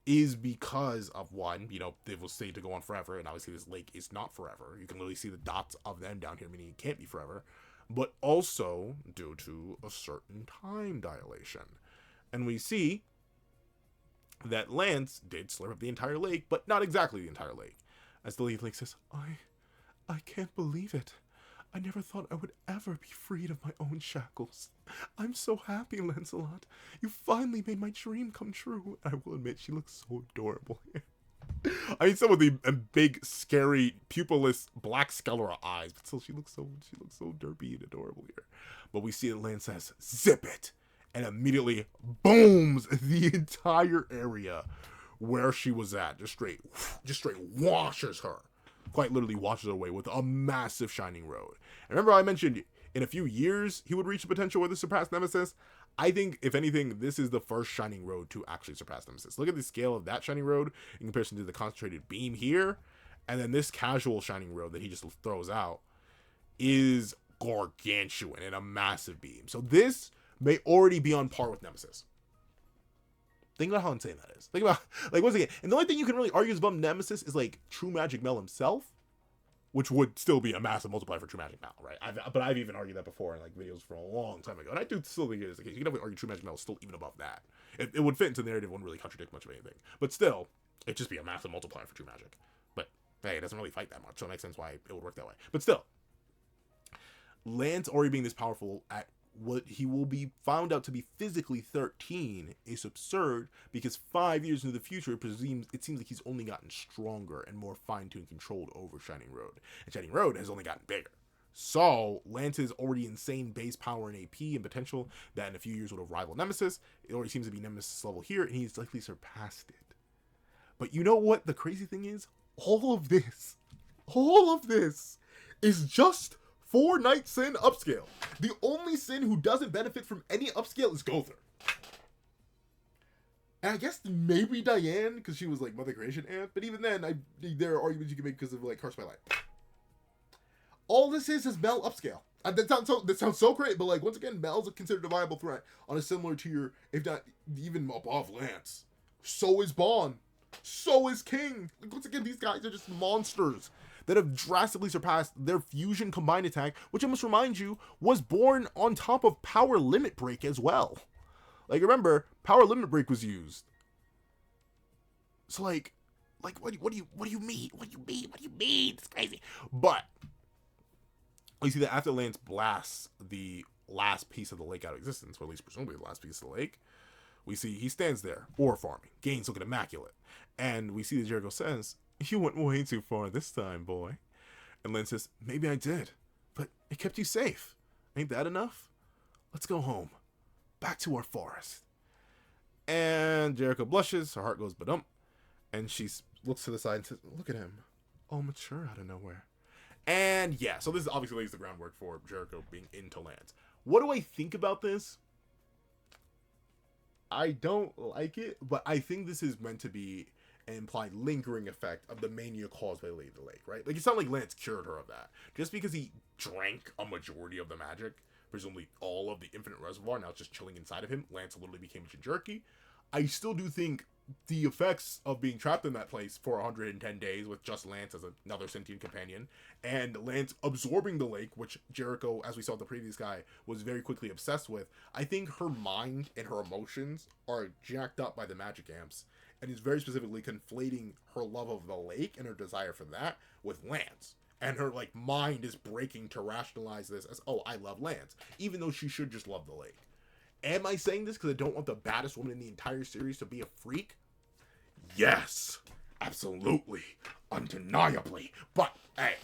S1: is because of, one, they will say to go on forever, and obviously this lake is not forever. You can literally see the dots of them down here, meaning it can't be forever. But also due to a certain time dilation. And we see that Lance did slurp up the entire lake, but not exactly the entire lake. As the Lady of the Lake says, I can't believe it. I never thought I would ever be freed of my own shackles. I'm so happy, Lancelot. You finally made my dream come true. I will admit, she looks so adorable here. I mean, some of the big, scary, pupilless, black sclera eyes, but still, she looks so derpy and adorable here. But we see that Lance says, zip it! And immediately booms the entire area where she was at. Just straight washes her. Quite literally washes her away with a massive shining road. And remember I mentioned in a few years he would reach the potential where to surpass Nemesis? I think, if anything, this is the first shining road to actually surpass Nemesis. Look at the scale of that shining road in comparison to the concentrated beam here. And then this casual shining road that he just throws out is gargantuan and a massive beam. So this may already be on par with Nemesis. Think about how insane that is. Think about, like, once again, and the only thing you can really argue is about Nemesis is, like, True Magic Mel himself, which would still be a massive multiplier for True Magic Mel, right? But I've even argued that before in, like, videos for a long time ago, and I do still think it is the case. You can definitely argue True Magic Mel is still even above that. It would fit into the narrative, it wouldn't really contradict much of anything. But still, it'd just be a massive multiplier for True Magic. But, hey, it doesn't really fight that much, so it makes sense why it would work that way. But still, Lance already being this powerful at what he will be found out to be physically 13 is absurd, because 5 years into the future, it seems like he's only gotten stronger and more fine-tuned controlled over Shining Road. And Shining Road has only gotten bigger. So, Lance's already insane base power and AP and potential that in a few years would have rivaled Nemesis. It already seems to be Nemesis level here, and he's likely surpassed it. But you know what the crazy thing is? All of this is just four-knight sin upscale. The only sin who doesn't benefit from any upscale is Gother. And I guess maybe Diane, because she was like Mother Creation Aunt, but even then, there are arguments you can make because of like Cursed by Light. All this is Mel upscale. That sounds so great, but like once again, Mel's considered a viable threat on a similar tier, if not even above Lance. So is Bond. So is King. Like, once again, these guys are just monsters that have drastically surpassed their fusion combined attack, which I must remind you was born on top of Power Limit Break as well. Like, remember, Power Limit Break was used. So like what do you mean? It's crazy. But you see that after Lance blasts the last piece of the lake out of existence, or at least presumably the last piece of the lake, we see he stands there, ore farming, gains looking immaculate. And we see that Jericho says, "You went way too far this time, boy." And Lance says, "Maybe I did, but it kept you safe. Ain't that enough? Let's go home. Back to our forest." And Jericho blushes, her heart goes ba-dump, and she looks to the side and says, "Look at him. all mature out of nowhere. And yeah, so this obviously lays the groundwork for Jericho being into Lance. What do I think about this? I don't like it, but I think this is meant to be an implied lingering effect of the mania caused by Lady of the Lake, right? Like, it's not like Lance cured her of that. Just because he drank a majority of the magic, presumably all of the infinite reservoir, now it's just chilling inside of him, Lance literally became Jinchuriki. I still do think the effects of being trapped in that place for 110 days with just Lance as another sentient companion, and Lance absorbing the lake, which Jericho, as we saw with the previous guy, was very quickly obsessed with, I think her mind and her emotions are jacked up by the magic amps, and is very specifically conflating her love of the lake and her desire for that with Lance. And her, like, mind is breaking to rationalize this as, oh, I love Lance, even though she should just love the lake. Am I saying this because I don't want the baddest woman in the entire series to be a freak? Yes, absolutely, undeniably. But hey,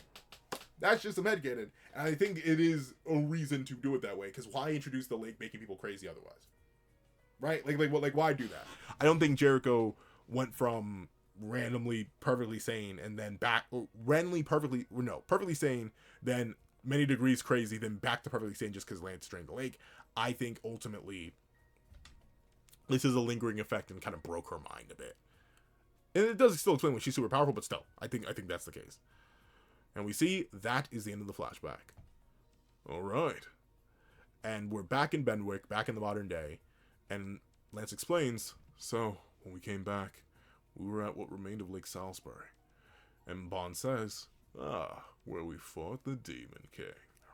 S1: that's just some headcanon, and I think it is a reason to do it that way. Because why introduce the lake making people crazy otherwise? Right? Like why do that? I don't think Jericho went from randomly perfectly sane and then back perfectly sane, then many degrees crazy, then back to perfectly sane just because Lance drained the lake. I think ultimately this is a lingering effect and kind of broke her mind a bit. And it does still explain when she's super powerful, but still, I think that's the case. And we see that is the end of the flashback. All right. And we're back in Benwick, back in the modern day. And Lance explains, so when we came back, we were at what remained of Lake Salisbury. And Bond says, where we fought the Demon King.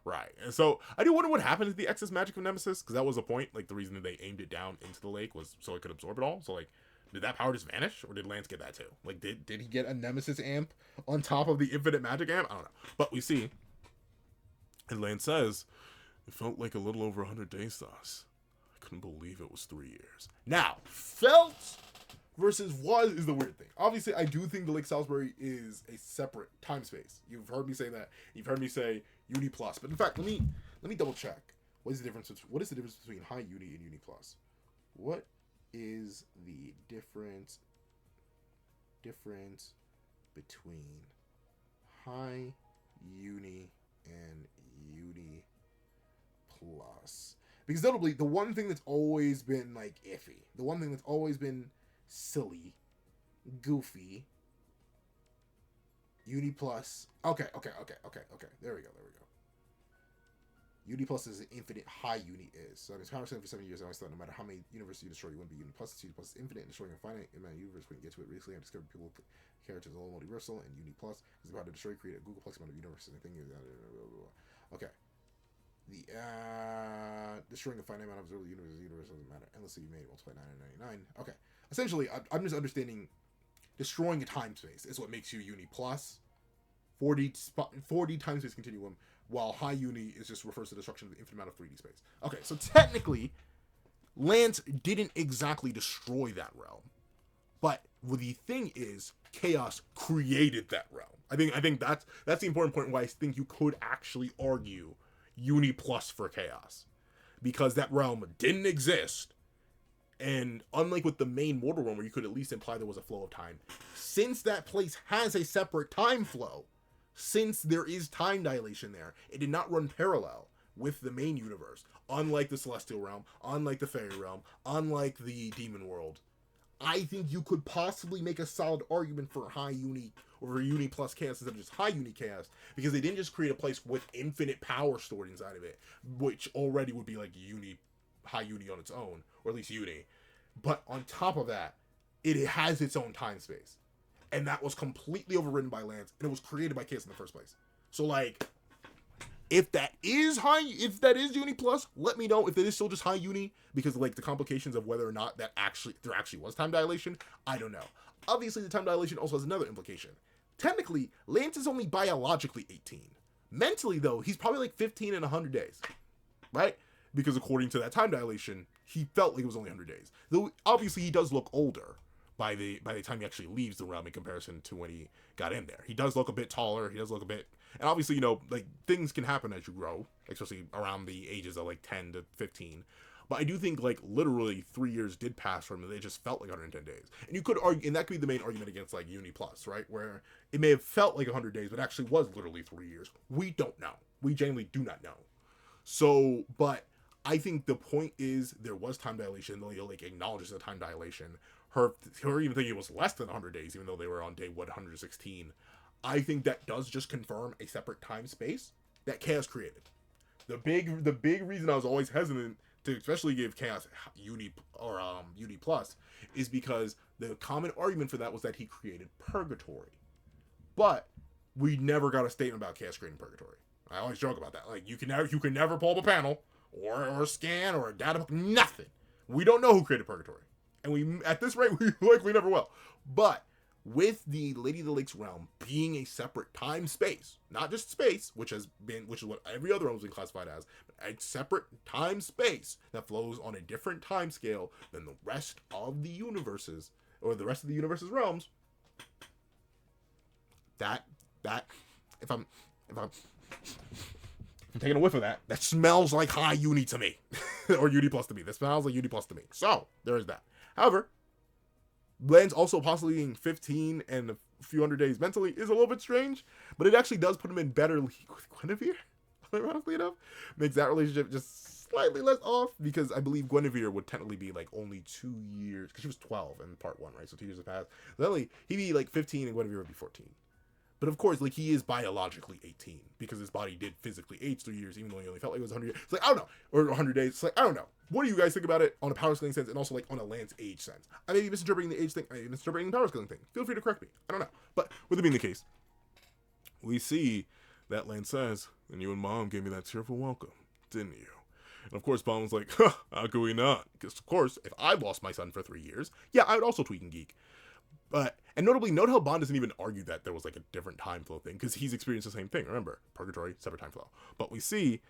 S1: Right. And so I do wonder what happened to the excess magic of Nemesis, because that was the point. Like, the reason that they aimed it down into the lake was so it could absorb it all. So, like, did that power just vanish, or did Lance get that too? Like, did he get a Nemesis amp on top of the infinite magic amp? I don't know. But we see, and Lance says, it felt like a little over 100 days to us. I couldn't believe it was 3 years. Now, felt versus was is the weird thing. Obviously, I do think the Lake Salisbury is a separate time space. You've heard me say that. You've heard me say Uni Plus. But in fact, let me double check. What is the difference between High Uni and Uni Plus? What is the difference between High Uni and Uni Plus? Because notably, the one thing that's always been like iffy, the one thing that's always been silly, goofy, Uni Plus. Okay. There we go. Uni Plus is an infinite, High Uni is. So it's conversation for 7 years. I always thought no matter how many universes you destroy, you wouldn't be Uni Plus. Uni Plus is infinite and destroying a finite amount of universe. When you get to it, recently I discovered people characters all multiversal, and Uni Plus is about to destroy, create a Googleplex amount of universes. And okay. The destroying a finite amount of observable universe doesn't matter. Endlessly you made multiply 999. Okay. Essentially, I'm just understanding destroying a time space is what makes you Uni Plus. 40 time space continuum, while High Uni is just refers to destruction of the infinite amount of 3D space. Okay, so technically, Lance didn't exactly destroy that realm, but the thing is, Chaos created that realm. I think that's the important point why I think you could actually argue Uni Plus for Chaos, because that realm didn't exist, and unlike with the main mortal realm where you could at least imply there was a flow of time, since that place has a separate time flow, since there is time dilation there, it did not run parallel with the main universe, unlike the Celestial Realm, unlike the Fairy Realm, unlike the Demon World. I think you could possibly make a solid argument for High Uni or Uni Plus Chaos instead of just High Uni Chaos, because they didn't just create a place with infinite power stored inside of it, which already would be like High Uni on its own, or at least Uni. But on top of that, it has its own time space. And that was completely overridden by Lance, and it was created by Chaos in the first place. So, like, if that is Uni Plus, let me know. If it is still just High Uni, because, like, the complications of whether or not there actually was time dilation, I don't know. Obviously, the time dilation also has another implication. Technically, Lance is only biologically 18. Mentally, though, he's probably like 15 in 100 days, right? Because according to that time dilation, he felt like it was only 100 days. Though, obviously, he does look older by the time he actually leaves the realm in comparison to when he got in there. He does look a bit taller. He does look a bit... And obviously, like, things can happen as you grow, especially around the ages of, like, 10 to 15. But I do think, like, literally 3 years did pass from it. It just felt like 110 days. And you could argue, and that could be the main argument against, like, Uni Plus, right? Where it may have felt like 100 days, but actually was literally 3 years. We don't know. We genuinely do not know. So, but I think the point is there was time dilation. Leo, like, acknowledges the time dilation. Her even thinking it was less than 100 days, even though they were on day 116. I think that does just confirm a separate time space that Chaos created. The big reason I was always hesitant to especially give Chaos Uni Plus is because the common argument for that was that he created Purgatory. But we never got a statement about Chaos creating Purgatory. I always joke about that. Like, you can never pull up a panel or a scan or a data book, nothing. We don't know who created Purgatory. And we, at this rate, we likely never will. But with the Lady of the Lakes realm being a separate time space, not just space, which is what every other realm has been classified as, but a separate time space that flows on a different time scale than the rest of the universes, or the rest of the universe's realms, that if I'm taking a whiff of that, that smells like high Uni to me. Or Uni Plus to me. That smells like Uni Plus to me. So, there is that. However, Lance also possibly being 15 and a few hundred days mentally is a little bit strange, but it actually does put him in better league with Guinevere, ironically enough. Makes that relationship just slightly less off, because I believe Guinevere would technically be like only 2 years, because she was 12 in part 1, right? So 2 years have passed. Then he'd be like 15 and Guinevere would be 14. But of course, like, he is biologically 18, because his body did physically age 3 years, even though he only felt like it was 100 years. It's like, I don't know. Or 100 days. It's like, I don't know. What do you guys think about it on a power scaling sense, and also, like, on a Lance age sense? I may be misinterpreting the age thing. I may be misinterpreting the power scaling thing. Feel free to correct me. I don't know. But with it being the case, we see that Lance says, and you and Mom gave me that cheerful welcome, didn't you? And of course, Mom was like, how could we not? Because, of course, if I lost my son for 3 years, yeah, I would also tweak and geek. And notably, note how Bond doesn't even argue that there was like a different time flow thing, because he's experienced the same thing. Remember, Purgatory, separate time flow. But we see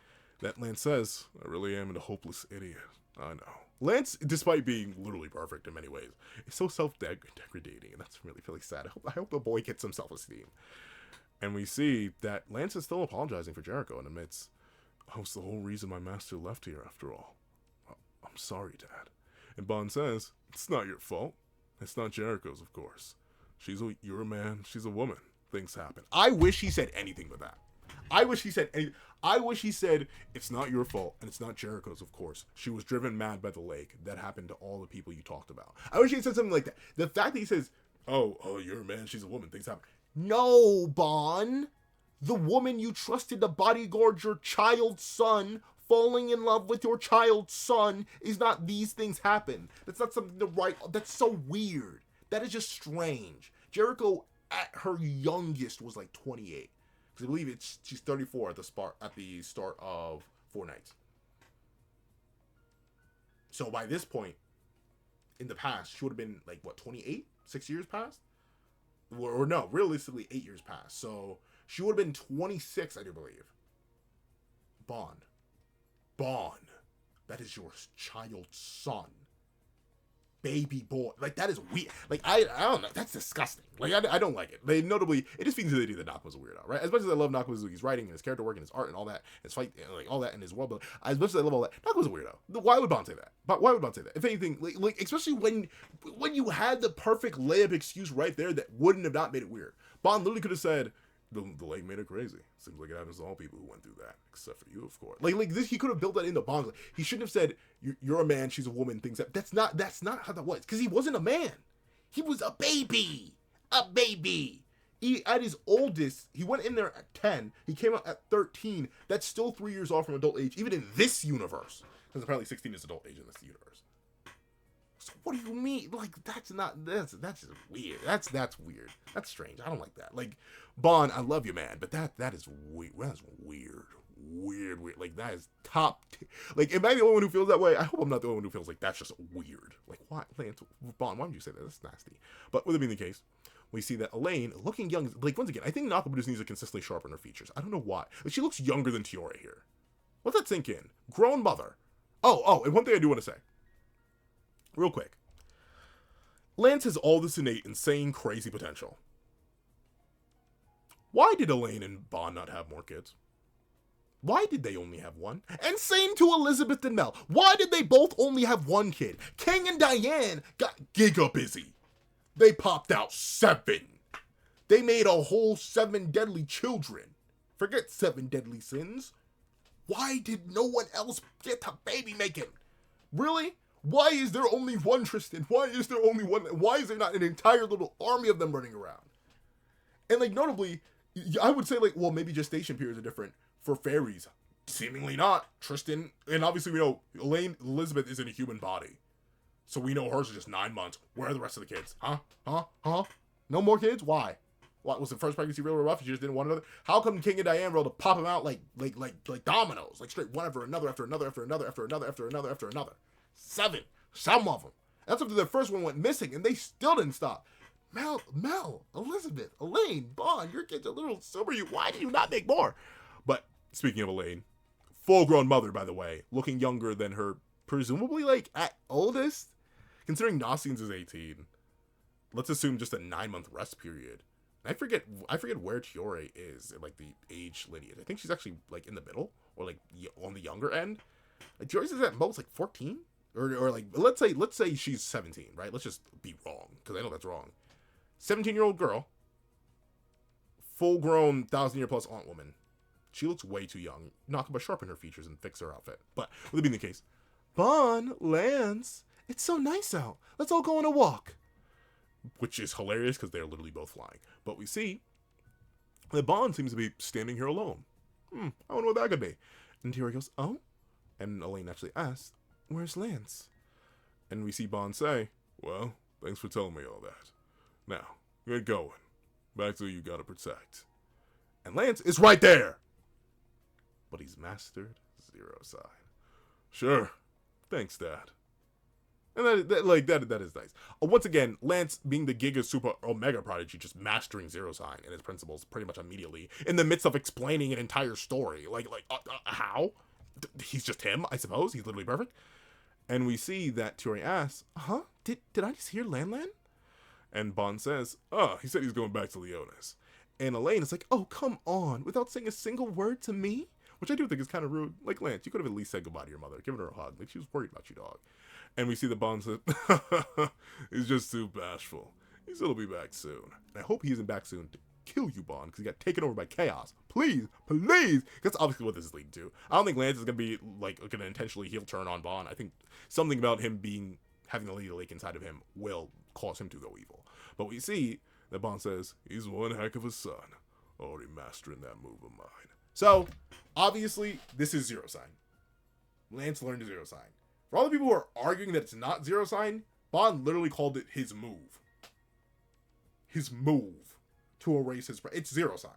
S1: that Lance says, I really am a hopeless idiot. I know. Lance, despite being literally perfect in many ways, is so self-degrading, and that's really sad. I hope the boy gets some self-esteem. And we see that Lance is still apologizing for Jericho and admits, oh, it's the whole reason my master left here after all. I'm sorry, Dad. And Bond says, it's not your fault. It's not Jericho's, of course. You're a man, she's a woman. Things happen. I wish he said anything but that. I wish he said, it's not your fault, and it's not Jericho's, of course. She was driven mad by the lake. That happened to all the people you talked about. I wish he had said something like that. The fact that he says, oh, you're a man, she's a woman. Things happen. No, Bon. The woman you trusted to bodyguard your child's son, falling in love with your child's son, is not these things happen. That's not something to write. That's so weird. That is just strange. Jericho, at her youngest, was like 28. Because I believe she's 34 at the start of Four Knights. So by this point, in the past, she would have been like, what, 28? 6 years past? Or no, realistically, 8 years past. So she would have been 26, I do believe. Bond. That is your child's son. Baby boy. Like, that is weird. Like, I don't know. That's disgusting. Like, I don't like it. Notably, it just feels that Naka's a weirdo, right? As much as I love Naka's writing and his character work and his art and all that, his fight, and like all that and his world building, as much as I love all that, Naka's a weirdo. Why would Bond say that? But why would Bond say that? If anything, like especially when you had the perfect layup excuse right there that wouldn't have not made it weird. Bond literally could have said, the lake made her crazy. Seems like it happens to all people who went through that, except for you, of course. Like this, he could have built that into Bond. Like, he shouldn't have said, "You're a man, she's a woman." Things that's not how that was, because he wasn't a man. He was a baby. At his oldest, he went in there at 10. He came out at 13. That's still 3 years off from adult age, even in this universe. Because apparently 16 is adult age in this universe. So what do you mean? Like, that's just weird. That's weird. That's strange. I don't like that. Like, Bond, I love you, man, but that is weird. That's weird. Like, that is top. Like, am I the only one who feels that way? I hope I'm not the only one who feels like that's just weird. Like, why, Bond? Why would you say that? That's nasty. But with it being the case, we see that Elaine, looking young, like, once again, I think Nakaba just needs to consistently sharpen her features. I don't know why. Like, she looks younger than Tiora here. Let that sink in. Grown mother. Oh, and one thing I do want to say. Real quick. Lance has all this innate, insane, crazy potential. Why did Elaine and Bond not have more kids? Why did they only have one? And same to Elizabeth and Mel. Why did they both only have one kid? King and Diane got giga busy. They popped out 7. They made a whole 7 deadly children. Forget 7 deadly sins. Why did no one else get to baby making? Really? Why is there only one Tristan? Why is there only one? Why is there not an entire little army of them running around? And like notably, I would say like, well, maybe gestation periods are different for fairies. Seemingly not. Tristan, and obviously we know Elizabeth is in a human body. So we know hers is just 9 months. Where are the rest of the kids? Huh? No more kids? Why? What was the first pregnancy real rough? You just didn't want another? How come King and Diane were able to pop them out like dominoes, like straight one after another, after another, after another, after another, after another, after another? 7, some of them. That's after the first one went missing, and they still didn't stop. Mel, Elizabeth, Elaine, Bond, your kids are a little silver. Why did you not make more? But speaking of Elaine, full-grown mother, by the way, looking younger than her, presumably like at oldest, considering Nosines is 18. Let's assume just a 9-month rest period. I forget where Tiore is in like the age lineage. I think she's actually like in the middle or like on the younger end. Like Tiore's is at most like 14 or like let's say she's 17, right? Let's just be wrong because I know that's wrong. 17-year-old girl, full-grown 1,000-year-plus aunt woman. She looks way too young. Knock but sharpen her features and fix her outfit. But with it being the case, Bon, Lance, it's so nice out. Let's all go on a walk. Which is hilarious because they're literally both flying. But we see that Bond seems to be standing here alone. I wonder what that could be. And Tiore goes, oh? And Elaine actually asks, where's Lance? And we see Bond say, well, thanks for telling me all that. Now, get going. Back to who you gotta protect. And Lance is right there! But he's mastered zero sign. Sure. Thanks, Dad. And that is nice. Once again, Lance being the Giga Super Omega Prodigy, just mastering zero sign and his principles pretty much immediately in the midst of explaining an entire story. How? He's just him, I suppose. He's literally perfect. And we see that Tiore asks, Did I just hear Lan? And Bond says, he said he's going back to Leonus. And Elaine is like, oh, come on, without saying a single word to me? Which I do think is kind of rude. Like, Lance, you could have at least said goodbye to your mother, given her a hug. Like, she was worried about you, dog. And we see that Bond says, he's just too bashful. He said he'll be back soon. And I hope he isn't back soon to kill you, Bond, because he got taken over by chaos. Please. That's obviously what this is leading to. I don't think Lance is going to be, going to intentionally heel turn on Bond. I think something about him having the Lady of the Lake inside of him will cause him to go evil. But we see that Bond says, he's one heck of a son. Already mastering that move of mine. So, obviously, this is zero sign. Lance learned zero sign. For all the people who are arguing that it's not zero sign, Bond literally called it his move. His move to erase his... It's zero sign.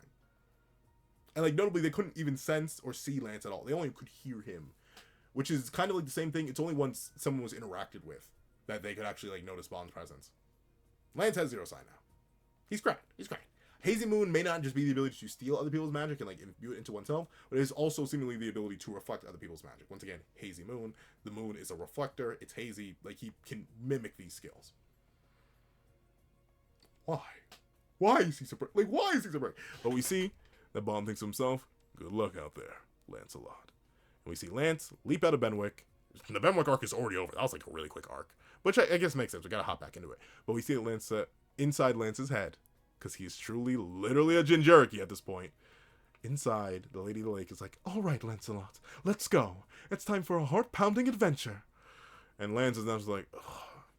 S1: And, notably, they couldn't even sense or see Lance at all. They only could hear him. Which is kind of like the same thing. It's only once someone was interacted with that they could actually, notice Bond's presence. Lance has zero sign now. He's great. Hazy Moon may not just be the ability to steal other people's magic and imbue it into oneself, but it is also seemingly the ability to reflect other people's magic. Once again, Hazy Moon. The moon is a reflector. It's hazy. He can mimic these skills. Why? Why is he so bright? But we see that Bond thinks to himself, good luck out there, Lancelot. And we see Lance leap out of Benwick. The Benwick arc is already over. That was a really quick arc, which I guess makes sense. We gotta hop back into it. But we see that Lance inside Lance's head, because he's truly, literally a Jinjuriki at this point. Inside, the Lady of the Lake is like, all right, Lancelot, let's go. It's time for a heart-pounding adventure. And Lance is now just like,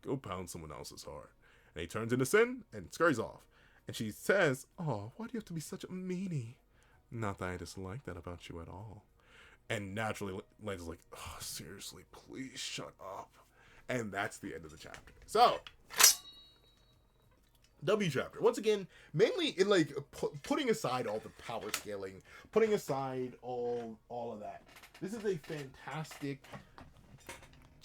S1: go pound someone else's heart. And he turns into Sin and scurries off. And she says, oh, why do you have to be such a meanie? Not that I dislike that about you at all. And naturally, Lance is like, oh, seriously, please shut up. And that's the end of the chapter. So, W chapter. Once again, mainly in putting aside all the power scaling, putting aside all of that. This is a fantastic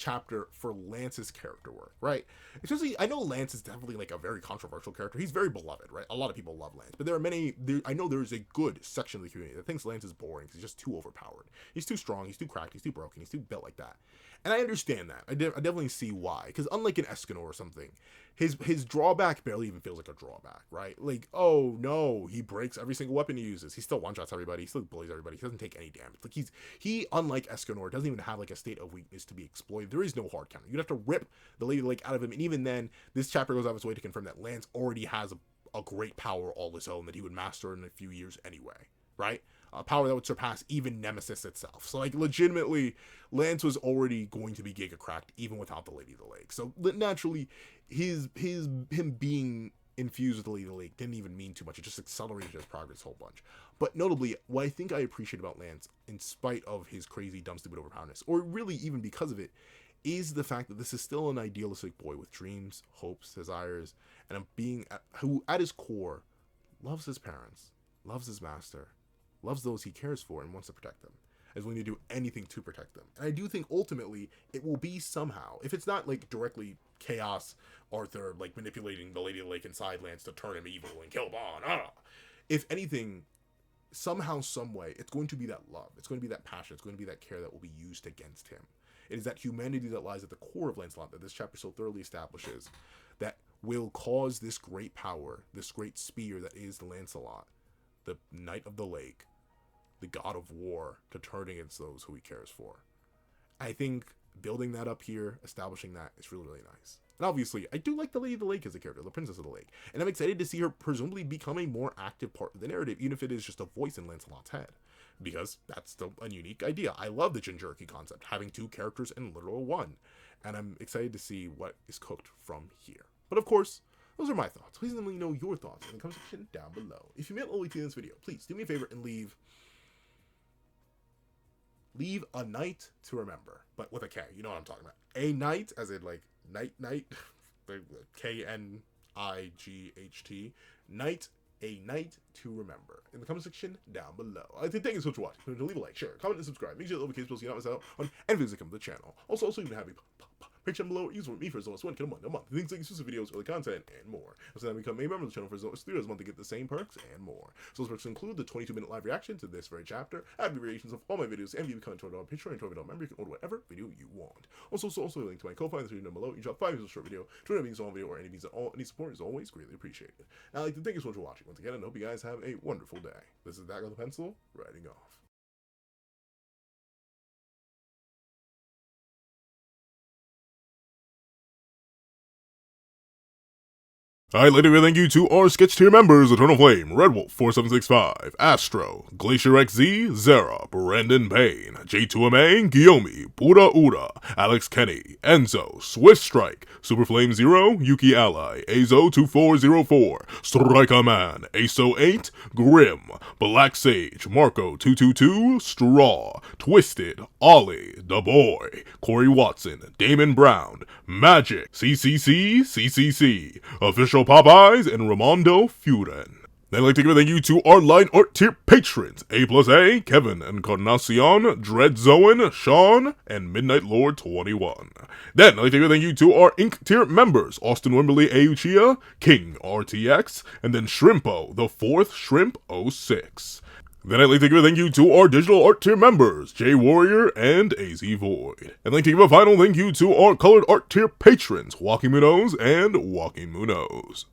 S1: chapter for Lance's character work, right? Especially, I know Lance is definitely like a very controversial character. He's very beloved, right? A lot of people love Lance, but I know there's a good section of the community that thinks Lance is boring because he's just too overpowered. He's too strong, he's too cracked, he's too broken, he's too built like that. And I understand that. I definitely see why. Because unlike an Escanor or something, his drawback barely even feels like a drawback, right? Like, oh no, he breaks every single weapon he uses. He still one-shots everybody. He still bullies everybody. He doesn't take any damage. Like, he unlike Escanor, doesn't even have like a state of weakness to be exploited. There is no hard counter. You'd have to rip the Lady of the Lake out of him. And even then, this chapter goes out of its way to confirm that Lance already has a great power all his own that he would master in a few years anyway, right? A power that would surpass even Nemesis itself. So, like, legitimately, Lance was already going to be Giga cracked even without the Lady of the Lake. So, naturally, him being infused with the Lady of the Lake didn't even mean too much. It just accelerated his progress a whole bunch. But notably, what I think I appreciate about Lance, in spite of his crazy, dumb, stupid overpowerness, or really even because of it, is the fact that this is still an idealistic boy with dreams, hopes, desires, and a being who, at his core, loves his parents, loves his master, loves those he cares for, and wants to protect them, is willing to do anything to protect them. And I do think ultimately it will be somehow, if it's not like directly Chaos Arthur like manipulating the Lady of the Lake inside Lance to turn him evil and kill Bond, if anything, somehow, some way, it's going to be that love, it's going to be that passion, it's going to be that care that will be used against him. It is that humanity that lies at the core of Lancelot that this chapter so thoroughly establishes that will cause this great power, this great spear that is Lancelot, the Knight of the Lake, the god of war, to turn against those who he cares for. I think building that up here, establishing that, is really, really nice. And obviously, I do like the Lady of the Lake as a character, the Princess of the Lake. And I'm excited to see her presumably become a more active part of the narrative, even if it is just a voice in Lancelot's head. Because that's still a unique idea. I love the Jericho concept, having two characters in literal one. And I'm excited to see what is cooked from here. But of course, those are my thoughts. Please let me know your thoughts in the comment section down below. If you made it all the way to this video, please do me a favor and leave a night to remember, but with a K. You know what I'm talking about. A night, as in like night, Knight, night, a night to remember. In the comment section down below. I think thank you so much for watching. Leave a like, share, comment, and subscribe. Make sure you notifications so you don't miss out on any videos that come to the channel. Also you can have me picture down below. Use with me for as long as one a month. Things like exclusive videos, early content, and more. So then become a member of the channel for as long as 3 month to get the same perks and more. So those perks include the 22-minute live reaction to this very chapter, add variations of all my videos, and if you become a $20 Patreon and $20 member, you can order whatever video you want. Also a link to my Ko-Fi in the video down below. You drop 5 views a short video, 20 means all video, or any means at all. Any support is always greatly appreciated. And I'd like to thank you so much for watching once again, and hope you guys have a wonderful day. This is Dagger the Pencil, writing off. I'd like to thank you to our sketch tier members: Eternal Flame, Redwolf 4765, Astro, Glacier XZ, Zara, Brandon Payne, J2MA, Guillaume, Pura Ura, Alex Kenny, Enzo, Swift Strike, Superflame 0, Yuki Ally, Azo2404, Striker Man, Aso8, Grim, Black Sage, Marco 222, Straw, Twisted, Ollie, The Boy, Corey Watson, Damon Brown, Magic, CCC, Official Popeyes, and Ramondo Furen. I'd like to give a thank you to our line art tier patrons: A+A, Kevin, Encarnacion, Dread Zoan, Sean, and Midnight Lord 21. Then I'd like to give a thank you to our Ink tier members: Austin Wimberly Auchia, King RTX, and then Shrimpo, the 4th Shrimp 06. Then I'd like to give a thank you to our digital art tier members: Jay Warrior and AZ Void. I'd like to give a final thank you to our colored art tier patrons: Walking Munoz and Walking Munoz.